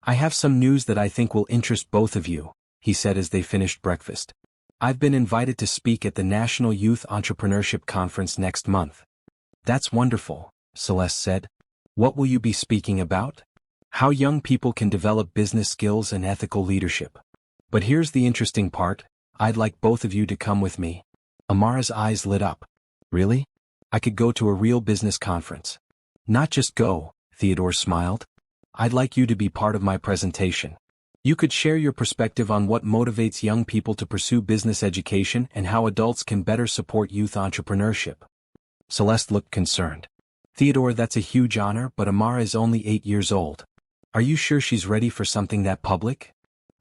I have some news that I think will interest both of you, he said as they finished breakfast. I've been invited to speak at the National Youth Entrepreneurship Conference next month. That's wonderful, Celeste said. What will you be speaking about? How young people can develop business skills and ethical leadership. But here's the interesting part, I'd like both of you to come with me. Amara's eyes lit up. Really? I could go to a real business conference. Not just go, Theodore smiled. I'd like you to be part of my presentation. You could share your perspective on what motivates young people to pursue business education and how adults can better support youth entrepreneurship. Celeste looked concerned. Theodore, that's a huge honor, but Amara is only 8 years old. Are you sure she's ready for something that public?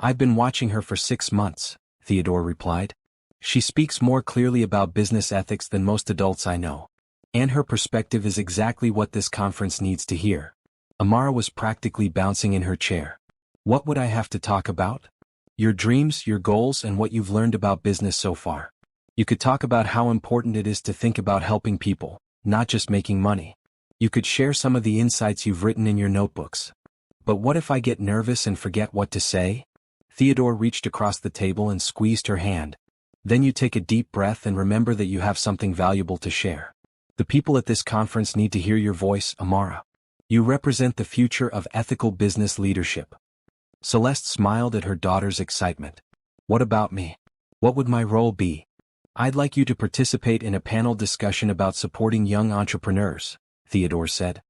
I've been watching her for 6 months, Theodore replied. She speaks more clearly about business ethics than most adults I know. And her perspective is exactly what this conference needs to hear. Amara was practically bouncing in her chair. What would I have to talk about? Your dreams, your goals, and what you've learned about business so far. You could talk about how important it is to think about helping people, not just making money. You could share some of the insights you've written in your notebooks. But what if I get nervous and forget what to say? Theodore reached across the table and squeezed her hand. Then you take a deep breath and remember that you have something valuable to share. The people at this conference need to hear your voice, Amara. You represent the future of ethical business leadership. Celeste smiled at her daughter's excitement. What about me? What would my role be? I'd like you to participate in a panel discussion about supporting young entrepreneurs, Theodore said.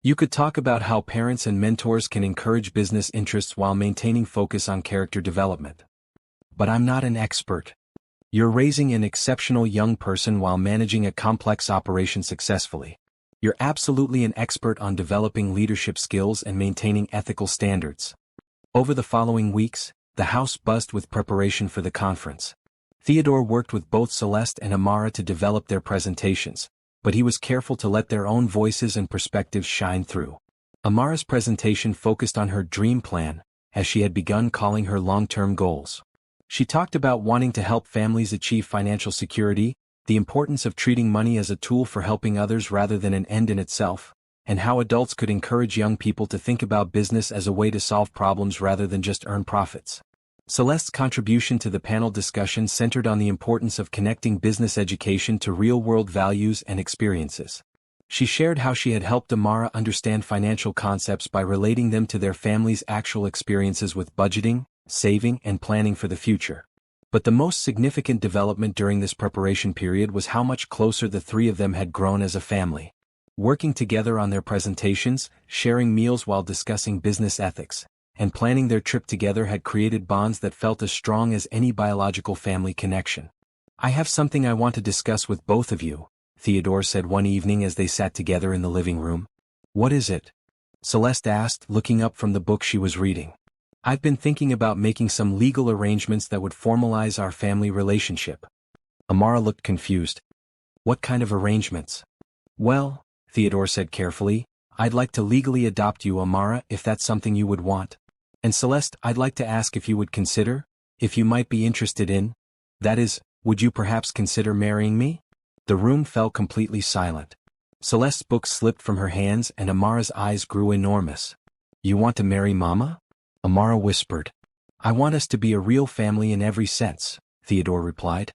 You could talk about how parents and mentors can encourage business interests while maintaining focus on character development. But I'm not an expert. You're raising an exceptional young person while managing a complex operation successfully. You're absolutely an expert on developing leadership skills and maintaining ethical standards. Over the following weeks, the house buzzed with preparation for the conference. Theodore worked with both Celeste and Amara to develop their presentations, but he was careful to let their own voices and perspectives shine through. Amara's presentation focused on her dream plan, as she had begun calling her long-term goals. She talked about wanting to help families achieve financial security, the importance of treating money as a tool for helping others rather than an end in itself, and how adults could encourage young people to think about business as a way to solve problems rather than just earn profits. Celeste's contribution to the panel discussion centered on the importance of connecting business education to real-world values and experiences. She shared how she had helped Amara understand financial concepts by relating them to their family's actual experiences with budgeting, saving, and planning for the future. But the most significant development during this preparation period was how much closer the three of them had grown as a family. Working together on their presentations, sharing meals while discussing business ethics, and planning their trip together had created bonds that felt as strong as any biological family connection. I have something I want to discuss with both of you, Theodore said one evening as they sat together in the living room. What is it? Celeste asked, looking up from the book she was reading. I've been thinking about making some legal arrangements that would formalize our family relationship. Amara looked confused. What kind of arrangements? Well, Theodore said carefully, I'd like to legally adopt you, Amara, if that's something you would want. And Celeste, I'd like to ask if you would consider, if you might be interested in, that is, would you perhaps consider marrying me? The room fell completely silent. Celeste's book slipped from her hands and Amara's eyes grew enormous. You want to marry Mama? Amara whispered. I want us to be a real family in every sense, Theodore replied.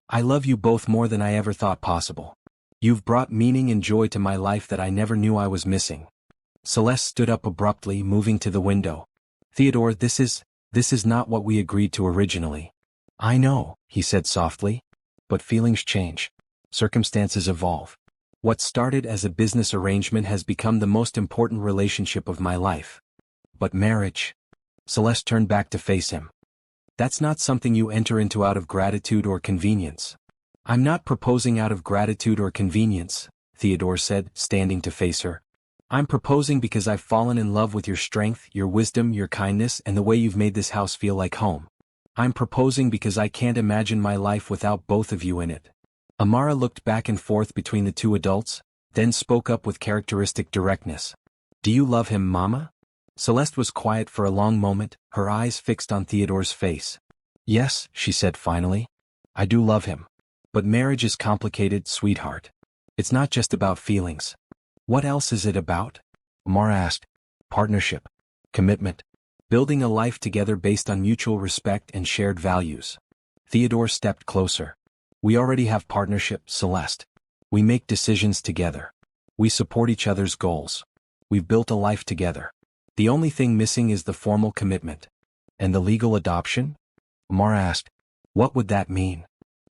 I love you both more than I ever thought possible. You've brought meaning and joy to my life that I never knew I was missing. Celeste stood up abruptly, moving to the window. Theodore, this is not what we agreed to originally. I know, he said softly. But feelings change. Circumstances evolve. What started as a business arrangement has become the most important relationship of my life. But marriage. Celeste turned back to face him. That's not something you enter into out of gratitude or convenience. I'm not proposing out of gratitude or convenience, Theodore said, standing to face her. I'm proposing because I've fallen in love with your strength, your wisdom, your kindness, and the way you've made this house feel like home. I'm proposing because I can't imagine my life without both of you in it. Amara looked back and forth between the two adults, then spoke up with characteristic directness. Do you love him, Mama? Celeste was quiet for a long moment, her eyes fixed on Theodore's face. Yes, she said finally. I do love him. But marriage is complicated, sweetheart. It's not just about feelings. What else is it about? Amara asked. Partnership. Commitment. Building a life together based on mutual respect and shared values. Theodore stepped closer. We already have partnership, Celeste. We make decisions together. We support each other's goals. We've built a life together. The only thing missing is the formal commitment. And the legal adoption? Amara asked. What would that mean?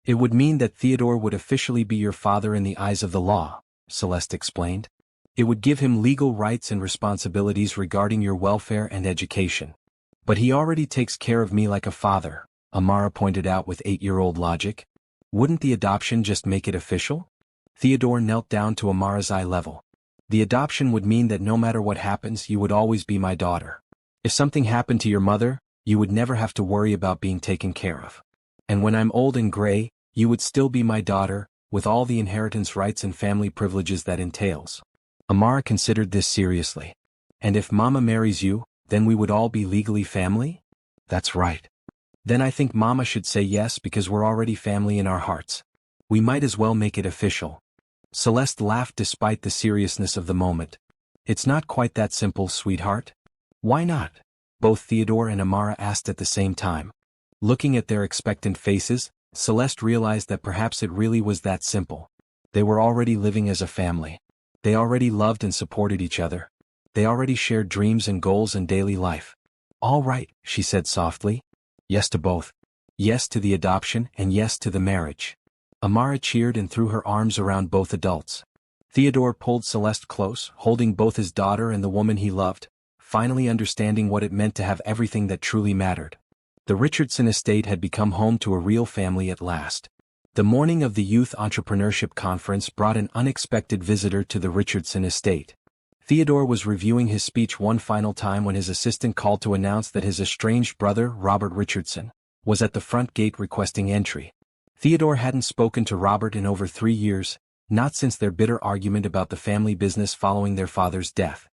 It would mean that Theodore would officially be your father in the eyes of the law, Celeste explained. It would give him legal rights and responsibilities regarding your welfare and education. But he already takes care of me like a father, Amara pointed out with 8-year-old logic. Wouldn't the adoption just make it official? Theodore knelt down to Amara's eye level. The adoption would mean that no matter what happens, you would always be my daughter. If something happened to your mother, you would never have to worry about being taken care of. And when I'm old and gray, you would still be my daughter, with all the inheritance rights and family privileges that entails. Amara considered this seriously. And if Mama marries you, then we would all be legally family? That's right. Then I think Mama should say yes because we're already family in our hearts. We might as well make it official. Celeste laughed despite the seriousness of the moment. It's not quite that simple, sweetheart. Why not? Both Theodore and Amara asked at the same time. Looking at their expectant faces, Celeste realized that perhaps it really was that simple. They were already living as a family. They already loved and supported each other. They already shared dreams and goals in daily life. All right, she said softly. Yes to both. Yes to the adoption and yes to the marriage. Amara cheered and threw her arms around both adults. Theodore pulled Celeste close, holding both his daughter and the woman he loved, finally understanding what it meant to have everything that truly mattered. The Richardson estate had become home to a real family at last. The morning of the Youth Entrepreneurship Conference brought an unexpected visitor to the Richardson estate. Theodore was reviewing his speech one final time when his assistant called to announce that his estranged brother, Robert Richardson, was at the front gate requesting entry. Theodore hadn't spoken to Robert in over 3 years, not since their bitter argument about the family business following their father's death.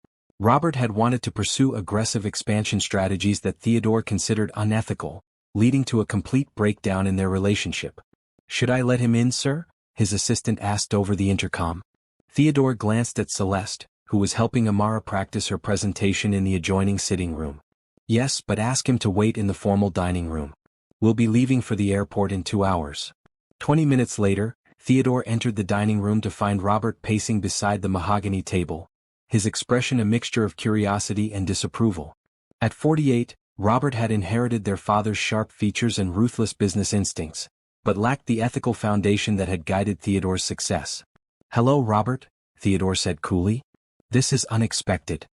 Robert had wanted to pursue aggressive expansion strategies that Theodore considered unethical, leading to a complete breakdown in their relationship. Should I let him in, sir? His assistant asked over the intercom. Theodore glanced at Celeste, who was helping Amara practice her presentation in the adjoining sitting room. Yes, but ask him to wait in the formal dining room. We'll be leaving for the airport in 2 hours. 20 minutes later, Theodore entered the dining room to find Robert pacing beside the mahogany table, his expression a mixture of curiosity and disapproval. At 48, Robert had inherited their father's sharp features and ruthless business instincts, but lacked the ethical foundation that had guided Theodore's success. Hello, Robert, Theodore said coolly. This is unexpected.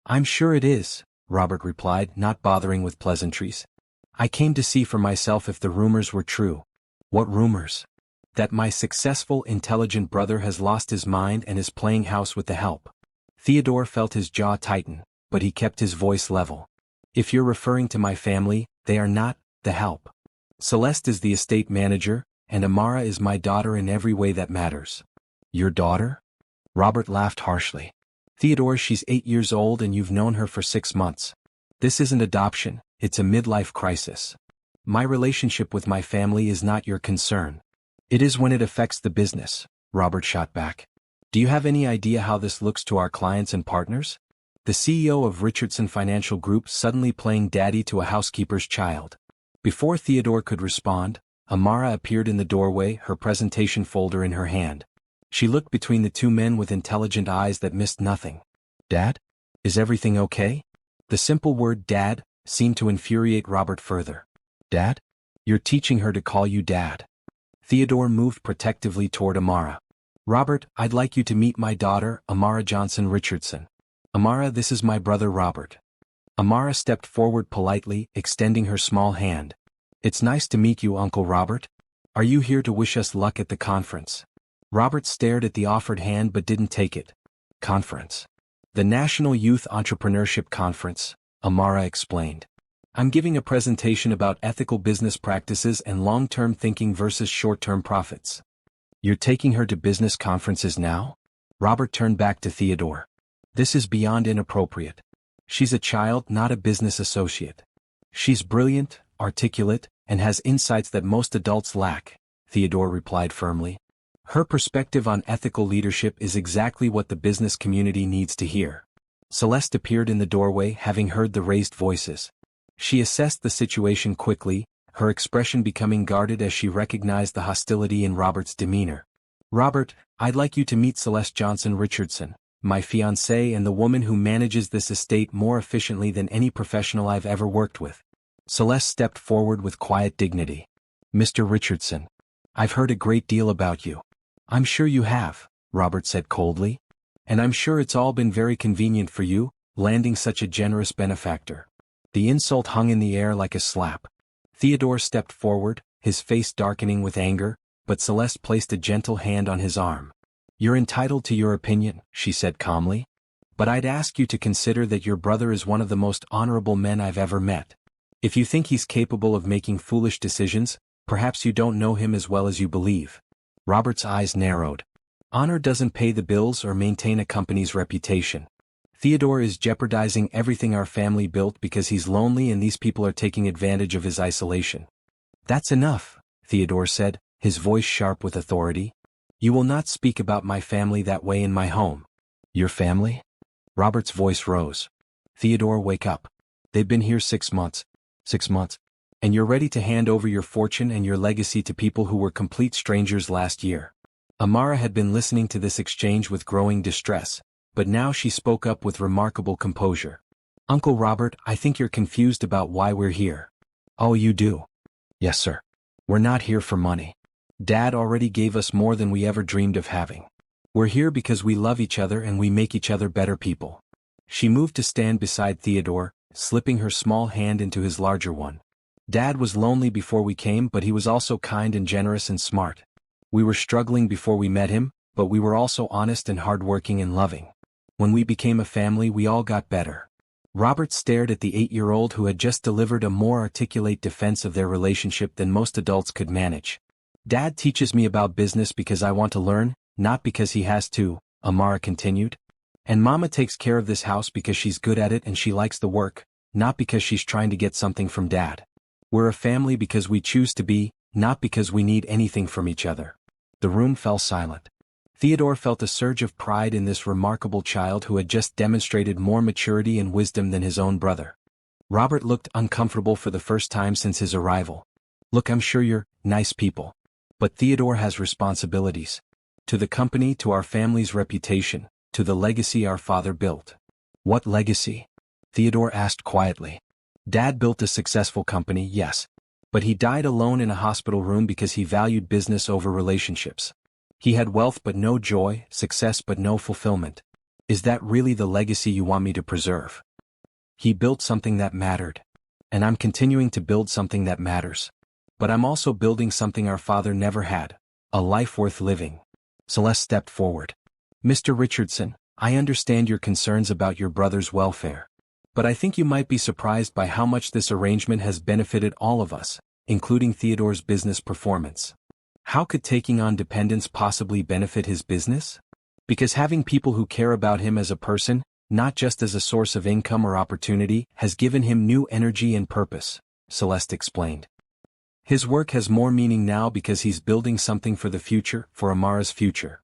I'm sure it is, Robert replied, not bothering with pleasantries. I came to see for myself if the rumors were true. What rumors? That my successful, intelligent brother has lost his mind and is playing house with the help. Theodore felt his jaw tighten, but he kept his voice level. If you're referring to my family, they are not the help. Celeste is the estate manager, and Amara is my daughter in every way that matters. Your daughter? Robert laughed harshly. Theodore, she's 8 years old and you've known her for 6 months. This isn't adoption, it's a midlife crisis. My relationship with my family is not your concern. It is when it affects the business, Robert shot back. Do you have any idea how this looks to our clients and partners? The CEO of Richardson Financial Group suddenly playing daddy to a housekeeper's child. Before Theodore could respond, Amara appeared in the doorway, her presentation folder in her hand. She looked between the two men with intelligent eyes that missed nothing. Dad? Is everything okay? The simple word Dad seemed to infuriate Robert further. Dad? You're teaching her to call you Dad. Theodore moved protectively toward Amara. Robert, I'd like you to meet my daughter, Amara Johnson Richardson. Amara, this is my brother Robert. Amara stepped forward politely, extending her small hand. It's nice to meet you, Uncle Robert. Are you here to wish us luck at the conference? Robert stared at the offered hand but didn't take it. Conference. The National Youth Entrepreneurship Conference, Amara explained. I'm giving a presentation about ethical business practices and long-term thinking versus short-term profits. You're taking her to business conferences now? Robert turned back to Theodore. This is beyond inappropriate. She's a child, not a business associate. She's brilliant, articulate, and has insights that most adults lack, Theodore replied firmly. Her perspective on ethical leadership is exactly what the business community needs to hear. Celeste appeared in the doorway, having heard the raised voices. She assessed the situation quickly, her expression becoming guarded as she recognized the hostility in Robert's demeanor. Robert, I'd like you to meet Celeste Johnson Richardson, my fiancée and the woman who manages this estate more efficiently than any professional I've ever worked with. Celeste stepped forward with quiet dignity. Mr. Richardson, I've heard a great deal about you. I'm sure you have, Robert said coldly. And I'm sure it's all been very convenient for you, landing such a generous benefactor. The insult hung in the air like a slap. Theodore stepped forward, his face darkening with anger, but Celeste placed a gentle hand on his arm. You're entitled to your opinion, she said calmly. But I'd ask you to consider that your brother is one of the most honorable men I've ever met. If you think he's capable of making foolish decisions, perhaps you don't know him as well as you believe. Robert's eyes narrowed. Honor doesn't pay the bills or maintain a company's reputation. Theodore is jeopardizing everything our family built because he's lonely and these people are taking advantage of his isolation. That's enough, Theodore said, his voice sharp with authority. You will not speak about my family that way in my home. Your family? Robert's voice rose. Theodore, wake up. They've been here 6 months. 6 months. And you're ready to hand over your fortune and your legacy to people who were complete strangers last year. Amara had been listening to this exchange with growing distress, but now she spoke up with remarkable composure. Uncle Robert, I think you're confused about why we're here. Oh, you do? Yes, sir. We're not here for money. Dad already gave us more than we ever dreamed of having. We're here because we love each other and we make each other better people. She moved to stand beside Theodore, slipping her small hand into his larger one. Dad was lonely before we came, but he was also kind and generous and smart. We were struggling before we met him, but we were also honest and hardworking and loving. When we became a family, we all got better. Robert stared at the 8-year-old who had just delivered a more articulate defense of their relationship than most adults could manage. Dad teaches me about business because I want to learn, not because he has to, Amara continued. And Mama takes care of this house because she's good at it and she likes the work, not because she's trying to get something from Dad. We're a family because we choose to be, not because we need anything from each other. The room fell silent. Theodore felt a surge of pride in this remarkable child who had just demonstrated more maturity and wisdom than his own brother. Robert looked uncomfortable for the first time since his arrival. Look, I'm sure you're nice people. But Theodore has responsibilities. To the company, to our family's reputation, to the legacy our father built. What legacy? Theodore asked quietly. Dad built a successful company, yes. But he died alone in a hospital room because he valued business over relationships. He had wealth but no joy, success but no fulfillment. Is that really the legacy you want me to preserve? He built something that mattered. And I'm continuing to build something that matters. But I'm also building something our father never had, a life worth living. Celeste stepped forward. Mr. Richardson, I understand your concerns about your brother's welfare. But I think you might be surprised by how much this arrangement has benefited all of us, including Theodore's business performance. How could taking on dependents possibly benefit his business? Because having people who care about him as a person, not just as a source of income or opportunity, has given him new energy and purpose, Celeste explained. His work has more meaning now because he's building something for the future, for Amara's future.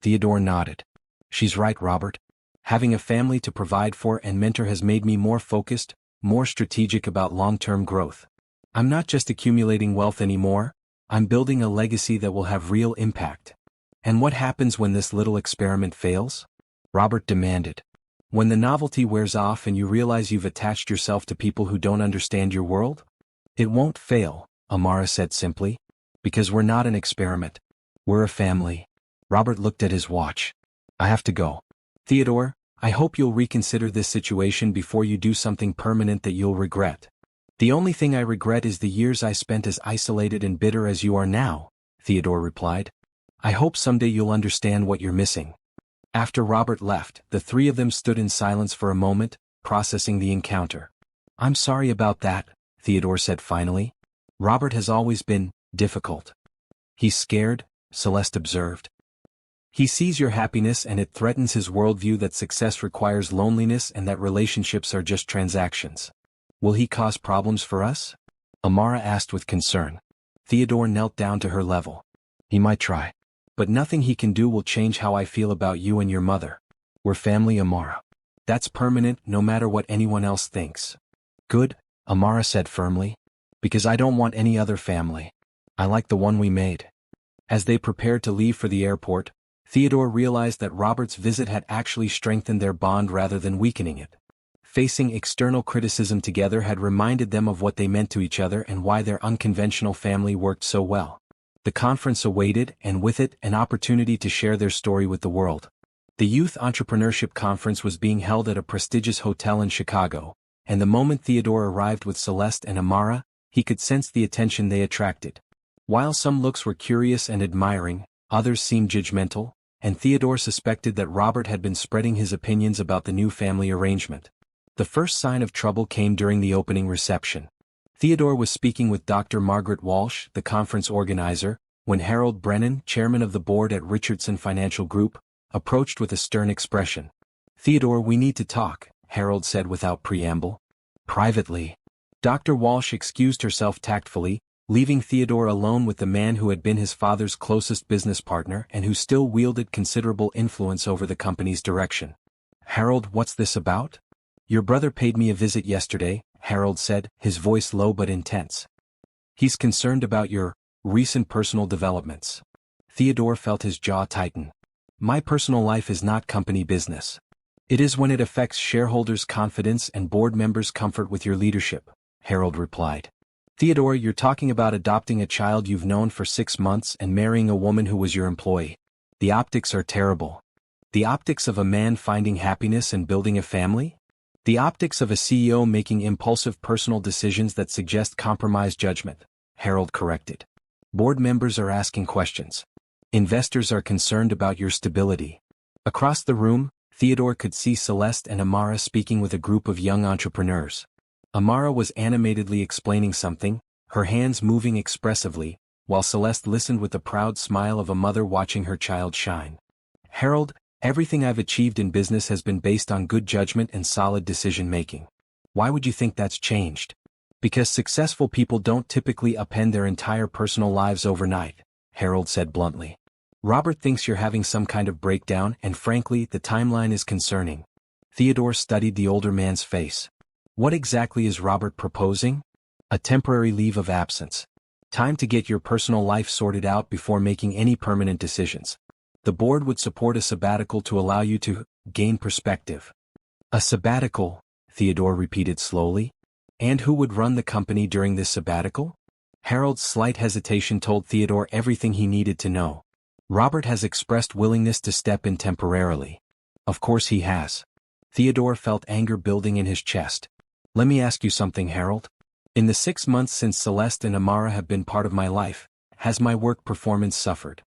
Theodore nodded. She's right, Robert. Having a family to provide for and mentor has made me more focused, more strategic about long-term growth. I'm not just accumulating wealth anymore, I'm building a legacy that will have real impact. And what happens when this little experiment fails? Robert demanded. When the novelty wears off and you realize you've attached yourself to people who don't understand your world? It won't fail, Amara said simply. Because we're not an experiment. We're a family. Robert looked at his watch. I have to go. Theodore, I hope you'll reconsider this situation before you do something permanent that you'll regret. The only thing I regret is the years I spent as isolated and bitter as you are now, Theodore replied. I hope someday you'll understand what you're missing. After Robert left, the three of them stood in silence for a moment, processing the encounter. I'm sorry about that, Theodore said finally. Robert has always been difficult. He's scared, Celeste observed. He sees your happiness and it threatens his worldview that success requires loneliness and that relationships are just transactions. Will he cause problems for us? Amara asked with concern. Theodore knelt down to her level. He might try. But nothing he can do will change how I feel about you and your mother. We're family, Amara. That's permanent no matter what anyone else thinks. Good, Amara said firmly. Because I don't want any other family. I like the one we made. As they prepared to leave for the airport, Theodore realized that Robert's visit had actually strengthened their bond rather than weakening it. Facing external criticism together had reminded them of what they meant to each other and why their unconventional family worked so well. The conference awaited, and with it, an opportunity to share their story with the world. The Youth Entrepreneurship Conference was being held at a prestigious hotel in Chicago, and the moment Theodore arrived with Celeste and Amara, he could sense the attention they attracted. While some looks were curious and admiring, others seemed judgmental, and Theodore suspected that Robert had been spreading his opinions about the new family arrangement. The first sign of trouble came during the opening reception. Theodore was speaking with Dr. Margaret Walsh, the conference organizer, when Harold Brennan, chairman of the board at Richardson Financial Group, approached with a stern expression. Theodore, we need to talk, Harold said without preamble. Privately. Dr. Walsh excused herself tactfully, leaving Theodore alone with the man who had been his father's closest business partner and who still wielded considerable influence over the company's direction. Harold, what's this about? Your brother paid me a visit yesterday, Harold said, his voice low but intense. He's concerned about your recent personal developments. Theodore felt his jaw tighten. My personal life is not company business. It is when it affects shareholders' confidence and board members' comfort with your leadership, Harold replied. Theodore, you're talking about adopting a child you've known for 6 months and marrying a woman who was your employee. The optics are terrible. The optics of a man finding happiness and building a family? The optics of a CEO making impulsive personal decisions that suggest compromised judgment, Harold corrected. Board members are asking questions. Investors are concerned about your stability. Across the room, Theodore could see Celeste and Amara speaking with a group of young entrepreneurs. Amara was animatedly explaining something, her hands moving expressively, while Celeste listened with the proud smile of a mother watching her child shine. Harold, everything I've achieved in business has been based on good judgment and solid decision-making. Why would you think that's changed? Because successful people don't typically upend their entire personal lives overnight, Harold said bluntly. Robert thinks you're having some kind of breakdown, and frankly, the timeline is concerning. Theodore studied the older man's face. What exactly is Robert proposing? A temporary leave of absence. Time to get your personal life sorted out before making any permanent decisions. The board would support a sabbatical to allow you to gain perspective. A sabbatical, Theodore repeated slowly. And who would run the company during this sabbatical? Harold's slight hesitation told Theodore everything he needed to know. Robert has expressed willingness to step in temporarily. Of course he has. Theodore felt anger building in his chest. Let me ask you something, Harold. In the 6 months since Celeste and Amara have been part of my life, has my work performance suffered?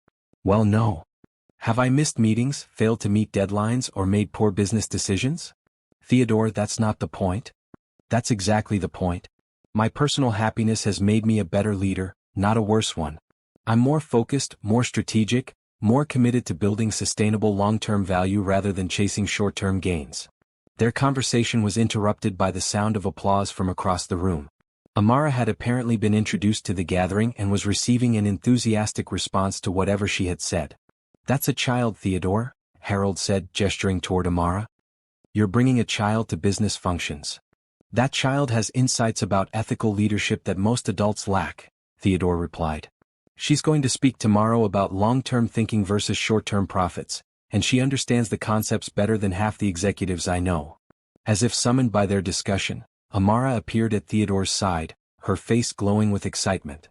Well, no. Have I missed meetings, failed to meet deadlines, or made poor business decisions? Theodore, that's not the point. That's exactly the point. My personal happiness has made me a better leader, not a worse one. I'm more focused, more strategic, more committed to building sustainable long-term value rather than chasing short-term gains. Their conversation was interrupted by the sound of applause from across the room. Amara had apparently been introduced to the gathering and was receiving an enthusiastic response to whatever she had said. That's a child, Theodore, Harold said, gesturing toward Amara. You're bringing a child to business functions. That child has insights about ethical leadership that most adults lack, Theodore replied. She's going to speak tomorrow about long-term thinking versus short-term profits, and she understands the concepts better than half the executives I know. As if summoned by their discussion, Amara appeared at Theodore's side, her face glowing with excitement.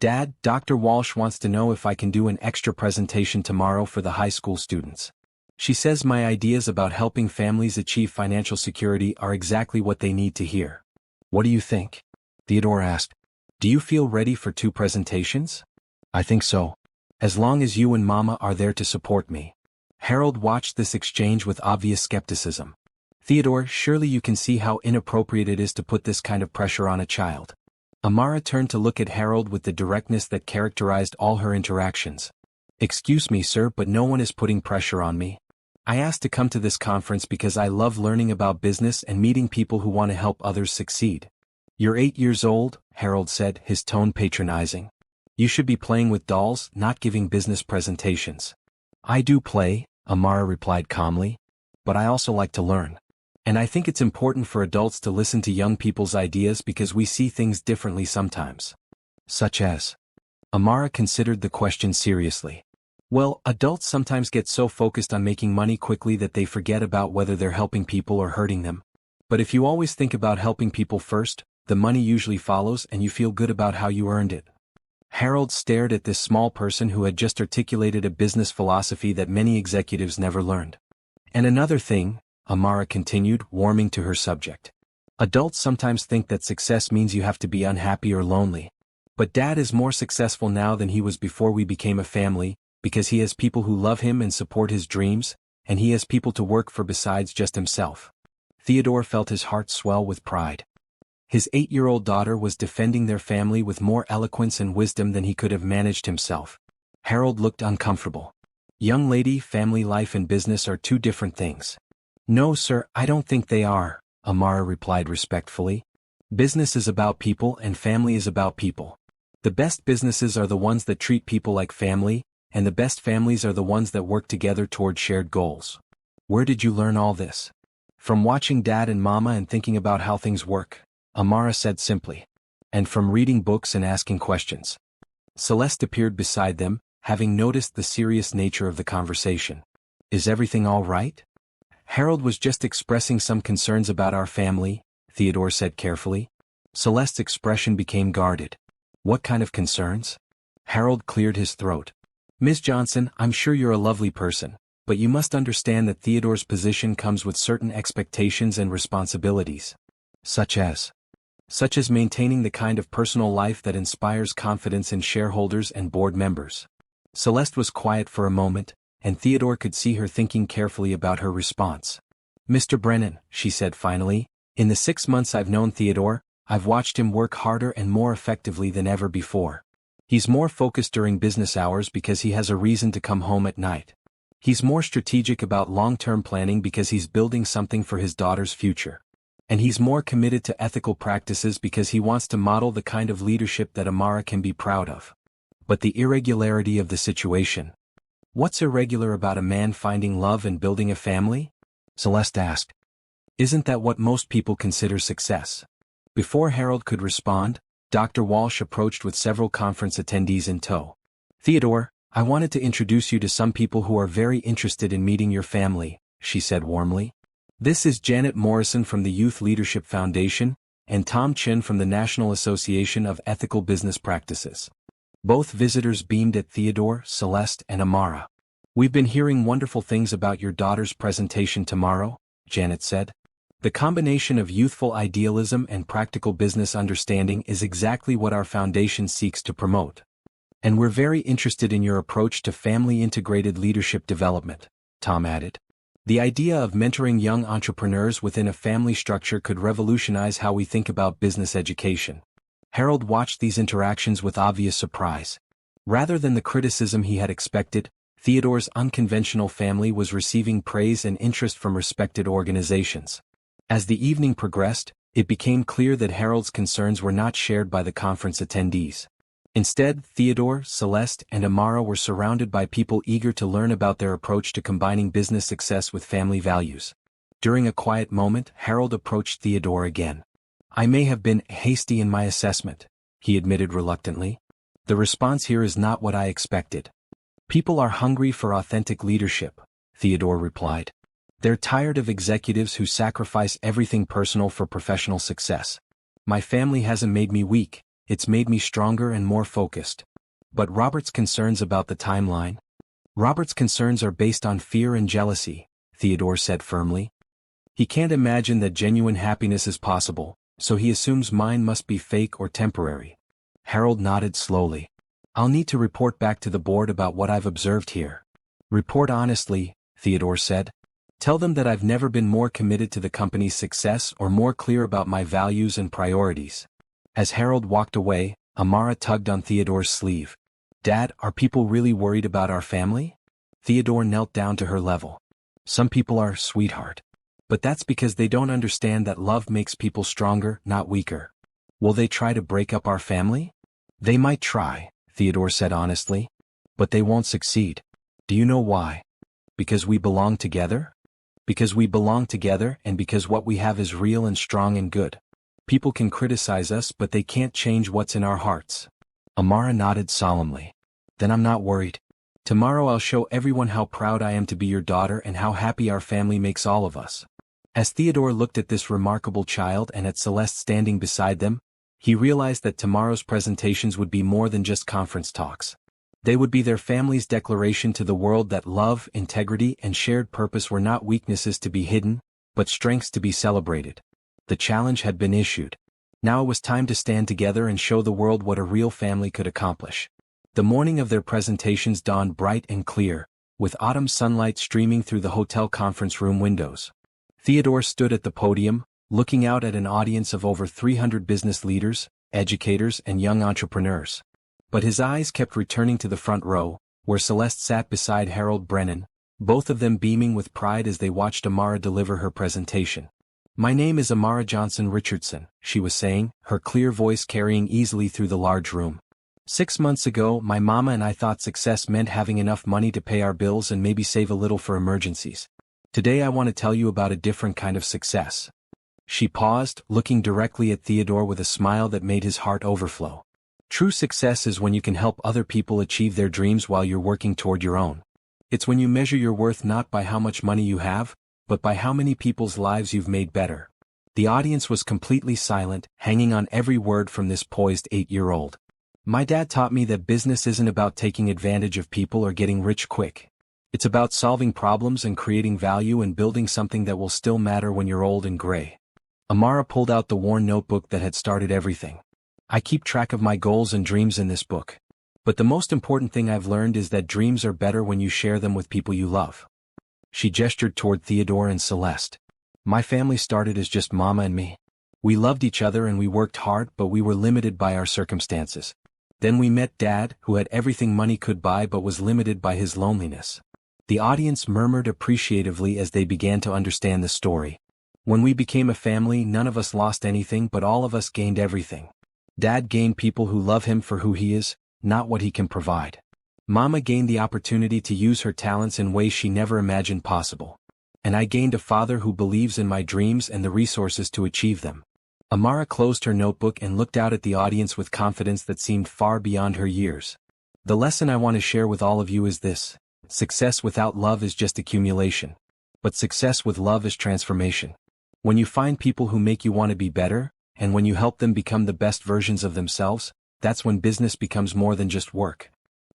Dad, Dr. Walsh wants to know if I can do an extra presentation tomorrow for the high school students. She says my ideas about helping families achieve financial security are exactly what they need to hear. What do you think? Theodore asked. Do you feel ready for 2 presentations? I think so. As long as you and Mama are there to support me. Harold watched this exchange with obvious skepticism. Theodore, surely you can see how inappropriate it is to put this kind of pressure on a child. Amara turned to look at Harold with the directness that characterized all her interactions. Excuse me, sir, but no one is putting pressure on me. I asked to come to this conference because I love learning about business and meeting people who want to help others succeed. You're 8 years old, Harold said, his tone patronizing. You should be playing with dolls, not giving business presentations. I do play, Amara replied calmly. But I also like to learn. And I think it's important for adults to listen to young people's ideas because we see things differently sometimes. Such as? Amara considered the question seriously. Well, adults sometimes get so focused on making money quickly that they forget about whether they're helping people or hurting them. But if you always think about helping people first, the money usually follows and you feel good about how you earned it. Harold stared at this small person who had just articulated a business philosophy that many executives never learned. And another thing, Amara continued, warming to her subject. Adults sometimes think that success means you have to be unhappy or lonely. But Dad is more successful now than he was before we became a family, because he has people who love him and support his dreams, and he has people to work for besides just himself. Theodore felt his heart swell with pride. His 8-year-old daughter was defending their family with more eloquence and wisdom than he could have managed himself. Harold looked uncomfortable. Young lady, family life and business are 2 different things. No, sir, I don't think they are, Amara replied respectfully. Business is about people and family is about people. The best businesses are the ones that treat people like family, and the best families are the ones that work together toward shared goals. Where did you learn all this? From watching Dad and Mama and thinking about how things work, Amara said simply. And from reading books and asking questions. Celeste appeared beside them, having noticed the serious nature of the conversation. Is everything all right? Harold was just expressing some concerns about our family, Theodore said carefully. Celeste's expression became guarded. What kind of concerns? Harold cleared his throat. Miss Johnson, I'm sure you're a lovely person, but you must understand that Theodore's position comes with certain expectations and responsibilities. Such as maintaining the kind of personal life that inspires confidence in shareholders and board members. Celeste was quiet for a moment, and Theodore could see her thinking carefully about her response. Mr. Brennan, she said finally, in the 6 months I've known Theodore, I've watched him work harder and more effectively than ever before. He's more focused during business hours because he has a reason to come home at night. He's more strategic about long-term planning because he's building something for his daughter's future. And he's more committed to ethical practices because he wants to model the kind of leadership that Amara can be proud of. But the irregularity of the situation. What's irregular about a man finding love and building a family? Celeste asked. Isn't that what most people consider success? Before Harold could respond, Dr. Walsh approached with several conference attendees in tow. Theodore, I wanted to introduce you to some people who are very interested in meeting your family, she said warmly. This is Janet Morrison from the Youth Leadership Foundation, and Tom Chin from the National Association of Ethical Business Practices. Both visitors beamed at Theodore, Celeste, and Amara. We've been hearing wonderful things about your daughter's presentation tomorrow, Janet said. The combination of youthful idealism and practical business understanding is exactly what our foundation seeks to promote. And we're very interested in your approach to family-integrated leadership development, Tom added. The idea of mentoring young entrepreneurs within a family structure could revolutionize how we think about business education. Harold watched these interactions with obvious surprise. Rather than the criticism he had expected, Theodore's unconventional family was receiving praise and interest from respected organizations. As the evening progressed, it became clear that Harold's concerns were not shared by the conference attendees. Instead, Theodore, Celeste, and Amara were surrounded by people eager to learn about their approach to combining business success with family values. During a quiet moment, Harold approached Theodore again. I may have been hasty in my assessment, he admitted reluctantly. The response here is not what I expected. People are hungry for authentic leadership, Theodore replied. They're tired of executives who sacrifice everything personal for professional success. My family hasn't made me weak, it's made me stronger and more focused. But Robert's concerns about the timeline? Robert's concerns are based on fear and jealousy, Theodore said firmly. He can't imagine that genuine happiness is possible, so he assumes mine must be fake or temporary. Harold nodded slowly. I'll need to report back to the board about what I've observed here. Report honestly, Theodore said. Tell them that I've never been more committed to the company's success or more clear about my values and priorities. As Harold walked away, Amara tugged on Theodore's sleeve. Dad, are people really worried about our family? Theodore knelt down to her level. Some people are, sweetheart. But that's because they don't understand that love makes people stronger, not weaker. Will they try to break up our family? They might try, Theodore said honestly. But they won't succeed. Do you know why? Because we belong together? Because we belong together and because what we have is real and strong and good. People can criticize us but they can't change what's in our hearts. Amara nodded solemnly. Then I'm not worried. Tomorrow I'll show everyone how proud I am to be your daughter and how happy our family makes all of us. As Theodore looked at this remarkable child and at Celeste standing beside them, he realized that tomorrow's presentations would be more than just conference talks. They would be their family's declaration to the world that love, integrity, and shared purpose were not weaknesses to be hidden, but strengths to be celebrated. The challenge had been issued. Now it was time to stand together and show the world what a real family could accomplish. The morning of their presentations dawned bright and clear, with autumn sunlight streaming through the hotel conference room windows. Theodore stood at the podium, looking out at an audience of over 300 business leaders, educators, and young entrepreneurs. But his eyes kept returning to the front row, where Celeste sat beside Harold Brennan, both of them beaming with pride as they watched Amara deliver her presentation. My name is Amara Johnson Richardson, she was saying, her clear voice carrying easily through the large room. 6 months ago, my mama and I thought success meant having enough money to pay our bills and maybe save a little for emergencies. Today I want to tell you about a different kind of success. She paused, looking directly at Theodore with a smile that made his heart overflow. True success is when you can help other people achieve their dreams while you're working toward your own. It's when you measure your worth not by how much money you have, but by how many people's lives you've made better. The audience was completely silent, hanging on every word from this poised 8-year-old. My dad taught me that business isn't about taking advantage of people or getting rich quick. It's about solving problems and creating value and building something that will still matter when you're old and gray. Amara pulled out the worn notebook that had started everything. I keep track of my goals and dreams in this book. But the most important thing I've learned is that dreams are better when you share them with people you love. She gestured toward Theodore and Celeste. My family started as just Mama and me. We loved each other and we worked hard, but we were limited by our circumstances. Then we met Dad, who had everything money could buy but was limited by his loneliness. The audience murmured appreciatively as they began to understand the story. When we became a family, none of us lost anything, but all of us gained everything. Dad gained people who love him for who he is, not what he can provide. Mama gained the opportunity to use her talents in ways she never imagined possible. And I gained a father who believes in my dreams and the resources to achieve them. Amara closed her notebook and looked out at the audience with confidence that seemed far beyond her years. The lesson I want to share with all of you is this: success without love is just accumulation. But success with love is transformation. When you find people who make you want to be better, and when you help them become the best versions of themselves, that's when business becomes more than just work.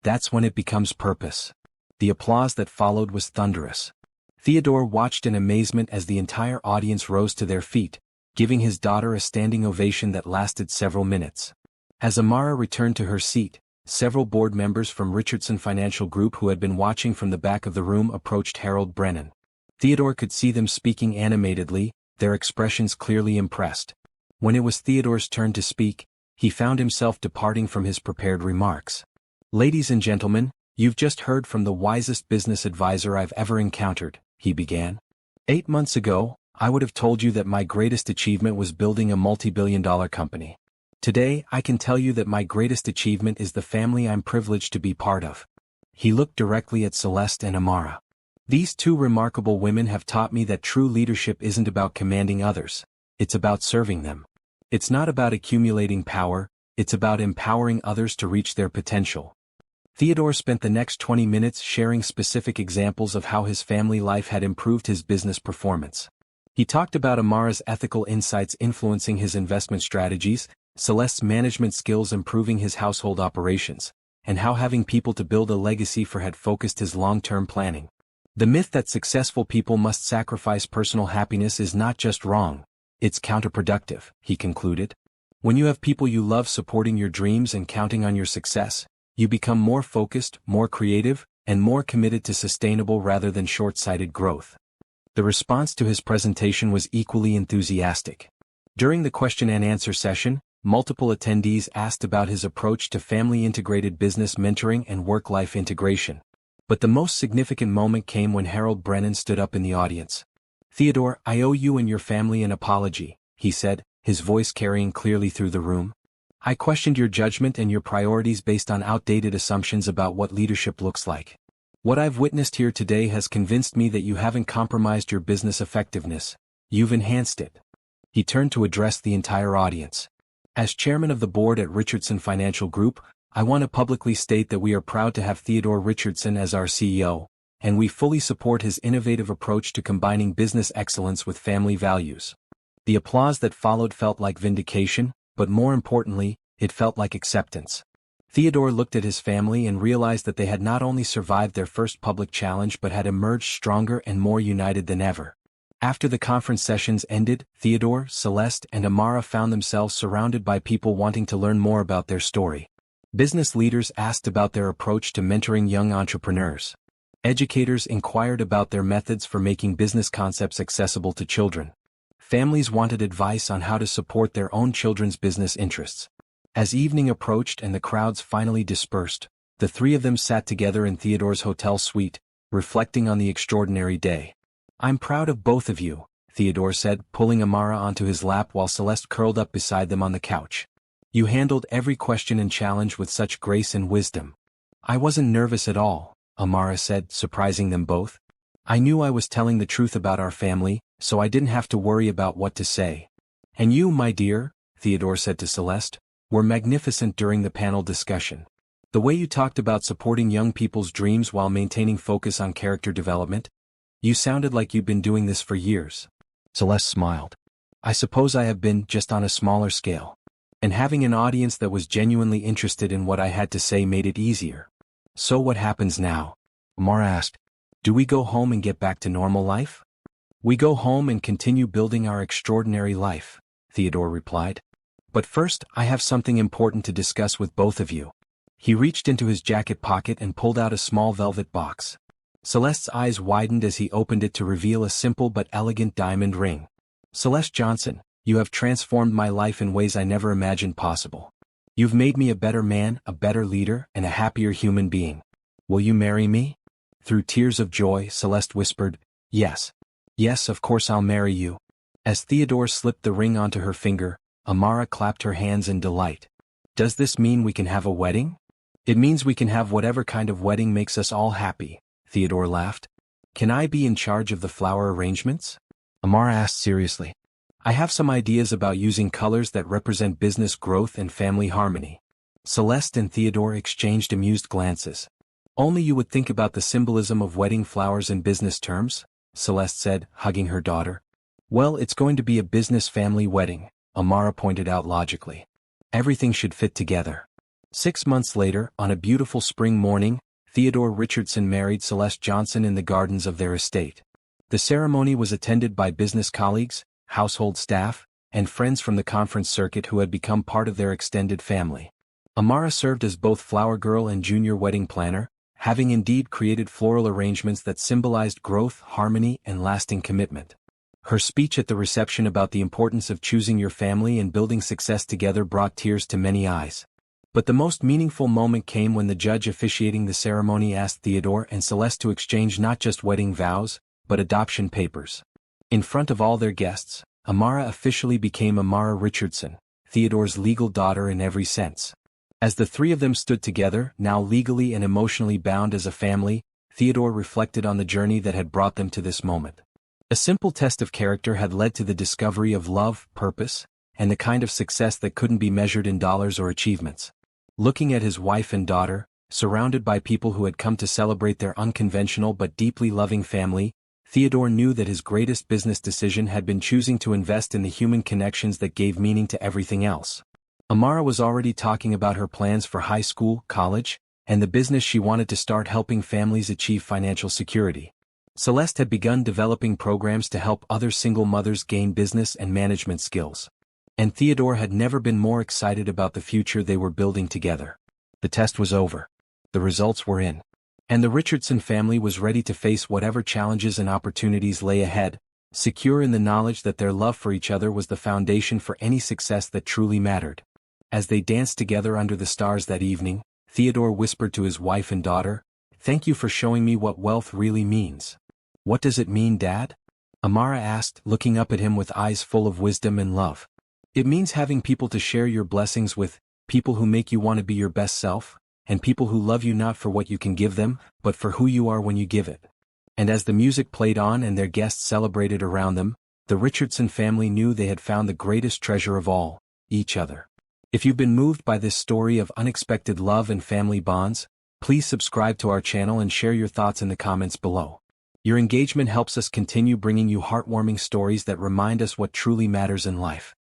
That's when it becomes purpose. The applause that followed was thunderous. Theodore watched in amazement as the entire audience rose to their feet, giving his daughter a standing ovation that lasted several minutes. As Amara returned to her seat, several board members from Richardson Financial Group who had been watching from the back of the room approached Harold Brennan. Theodore could see them speaking animatedly, their expressions clearly impressed. When it was Theodore's turn to speak, he found himself departing from his prepared remarks. "Ladies and gentlemen, you've just heard from the wisest business advisor I've ever encountered," he began. 8 months ago, I would have told you that my greatest achievement was building a multi-billion-dollar company. Today, I can tell you that my greatest achievement is the family I'm privileged to be part of. He looked directly at Celeste and Amara. These two remarkable women have taught me that true leadership isn't about commanding others. It's about serving them. It's not about accumulating power, it's about empowering others to reach their potential. Theodore spent the next 20 minutes sharing specific examples of how his family life had improved his business performance. He talked about Amara's ethical insights influencing his investment strategies, Celeste's management skills improving his household operations, and how having people to build a legacy for had focused his long-term planning. The myth that successful people must sacrifice personal happiness is not just wrong, it's counterproductive, he concluded. When you have people you love supporting your dreams and counting on your success, you become more focused, more creative, and more committed to sustainable rather than short-sighted growth. The response to his presentation was equally enthusiastic. During the question and answer session, multiple attendees asked about his approach to family-integrated business mentoring and work-life integration. But the most significant moment came when Harold Brennan stood up in the audience. "Theodore, I owe you and your family an apology," he said, his voice carrying clearly through the room. "I questioned your judgment and your priorities based on outdated assumptions about what leadership looks like. What I've witnessed here today has convinced me that you haven't compromised your business effectiveness, you've enhanced it." He turned to address the entire audience. "As chairman of the board at Richardson Financial Group, I want to publicly state that we are proud to have Theodore Richardson as our CEO, and we fully support his innovative approach to combining business excellence with family values." The applause that followed felt like vindication, but more importantly, it felt like acceptance. Theodore looked at his family and realized that they had not only survived their first public challenge but had emerged stronger and more united than ever. After the conference sessions ended, Theodore, Celeste, and Amara found themselves surrounded by people wanting to learn more about their story. Business leaders asked about their approach to mentoring young entrepreneurs. Educators inquired about their methods for making business concepts accessible to children. Families wanted advice on how to support their own children's business interests. As evening approached and the crowds finally dispersed, the three of them sat together in Theodore's hotel suite, reflecting on the extraordinary day. "I'm proud of both of you," Theodore said, pulling Amara onto his lap while Celeste curled up beside them on the couch. "You handled every question and challenge with such grace and wisdom." "I wasn't nervous at all," Amara said, surprising them both. I knew I was telling the truth about our family, so I didn't have to worry about what to say. And you, my dear, Theodore said to Celeste, were magnificent during the panel discussion. The way you talked about supporting young people's dreams while maintaining focus on character development, you sounded like you'd been doing this for years. Celeste smiled. I suppose I have been, just on a smaller scale. And having an audience that was genuinely interested in what I had to say made it easier. So what happens now? Amara asked. Do we go home and get back to normal life? We go home and continue building our extraordinary life, Theodore replied. But first, I have something important to discuss with both of you. He reached into his jacket pocket and pulled out a small velvet box. Celeste's eyes widened as he opened it to reveal a simple but elegant diamond ring. Celeste Johnson, you have transformed my life in ways I never imagined possible. You've made me a better man, a better leader, and a happier human being. Will you marry me? Through tears of joy, Celeste whispered, Yes. Yes, of course I'll marry you. As Theodore slipped the ring onto her finger, Amara clapped her hands in delight. Does this mean we can have a wedding? It means we can have whatever kind of wedding makes us all happy, Theodore laughed. Can I be in charge of the flower arrangements? Amara asked seriously. I have some ideas about using colors that represent business growth and family harmony. Celeste and Theodore exchanged amused glances. Only you would think about the symbolism of wedding flowers in business terms, Celeste said, hugging her daughter. Well, it's going to be a business family wedding, Amara pointed out logically. Everything should fit together. 6 months later, on a beautiful spring morning, Theodore Richardson married Celeste Johnson in the gardens of their estate. The ceremony was attended by business colleagues, household staff, and friends from the conference circuit who had become part of their extended family. Amara served as both flower girl and junior wedding planner, having indeed created floral arrangements that symbolized growth, harmony, and lasting commitment. Her speech at the reception about the importance of choosing your family and building success together brought tears to many eyes. But the most meaningful moment came when the judge officiating the ceremony asked Theodore and Celeste to exchange not just wedding vows, but adoption papers. In front of all their guests, Amara officially became Amara Richardson, Theodore's legal daughter in every sense. As the three of them stood together, now legally and emotionally bound as a family, Theodore reflected on the journey that had brought them to this moment. A simple test of character had led to the discovery of love, purpose, and the kind of success that couldn't be measured in dollars or achievements. Looking at his wife and daughter, surrounded by people who had come to celebrate their unconventional but deeply loving family, Theodore knew that his greatest business decision had been choosing to invest in the human connections that gave meaning to everything else. Amara was already talking about her plans for high school, college, and the business she wanted to start helping families achieve financial security. Celeste had begun developing programs to help other single mothers gain business and management skills. And Theodore had never been more excited about the future they were building together. The test was over. The results were in. And the Richardson family was ready to face whatever challenges and opportunities lay ahead, secure in the knowledge that their love for each other was the foundation for any success that truly mattered. As they danced together under the stars that evening, Theodore whispered to his wife and daughter, "Thank you for showing me what wealth really means." "What does it mean, Dad?" Amara asked, looking up at him with eyes full of wisdom and love. "It means having people to share your blessings with, people who make you want to be your best self, and people who love you not for what you can give them, but for who you are when you give it." And as the music played on and their guests celebrated around them, the Richardson family knew they had found the greatest treasure of all, each other. If you've been moved by this story of unexpected love and family bonds, please subscribe to our channel and share your thoughts in the comments below. Your engagement helps us continue bringing you heartwarming stories that remind us what truly matters in life.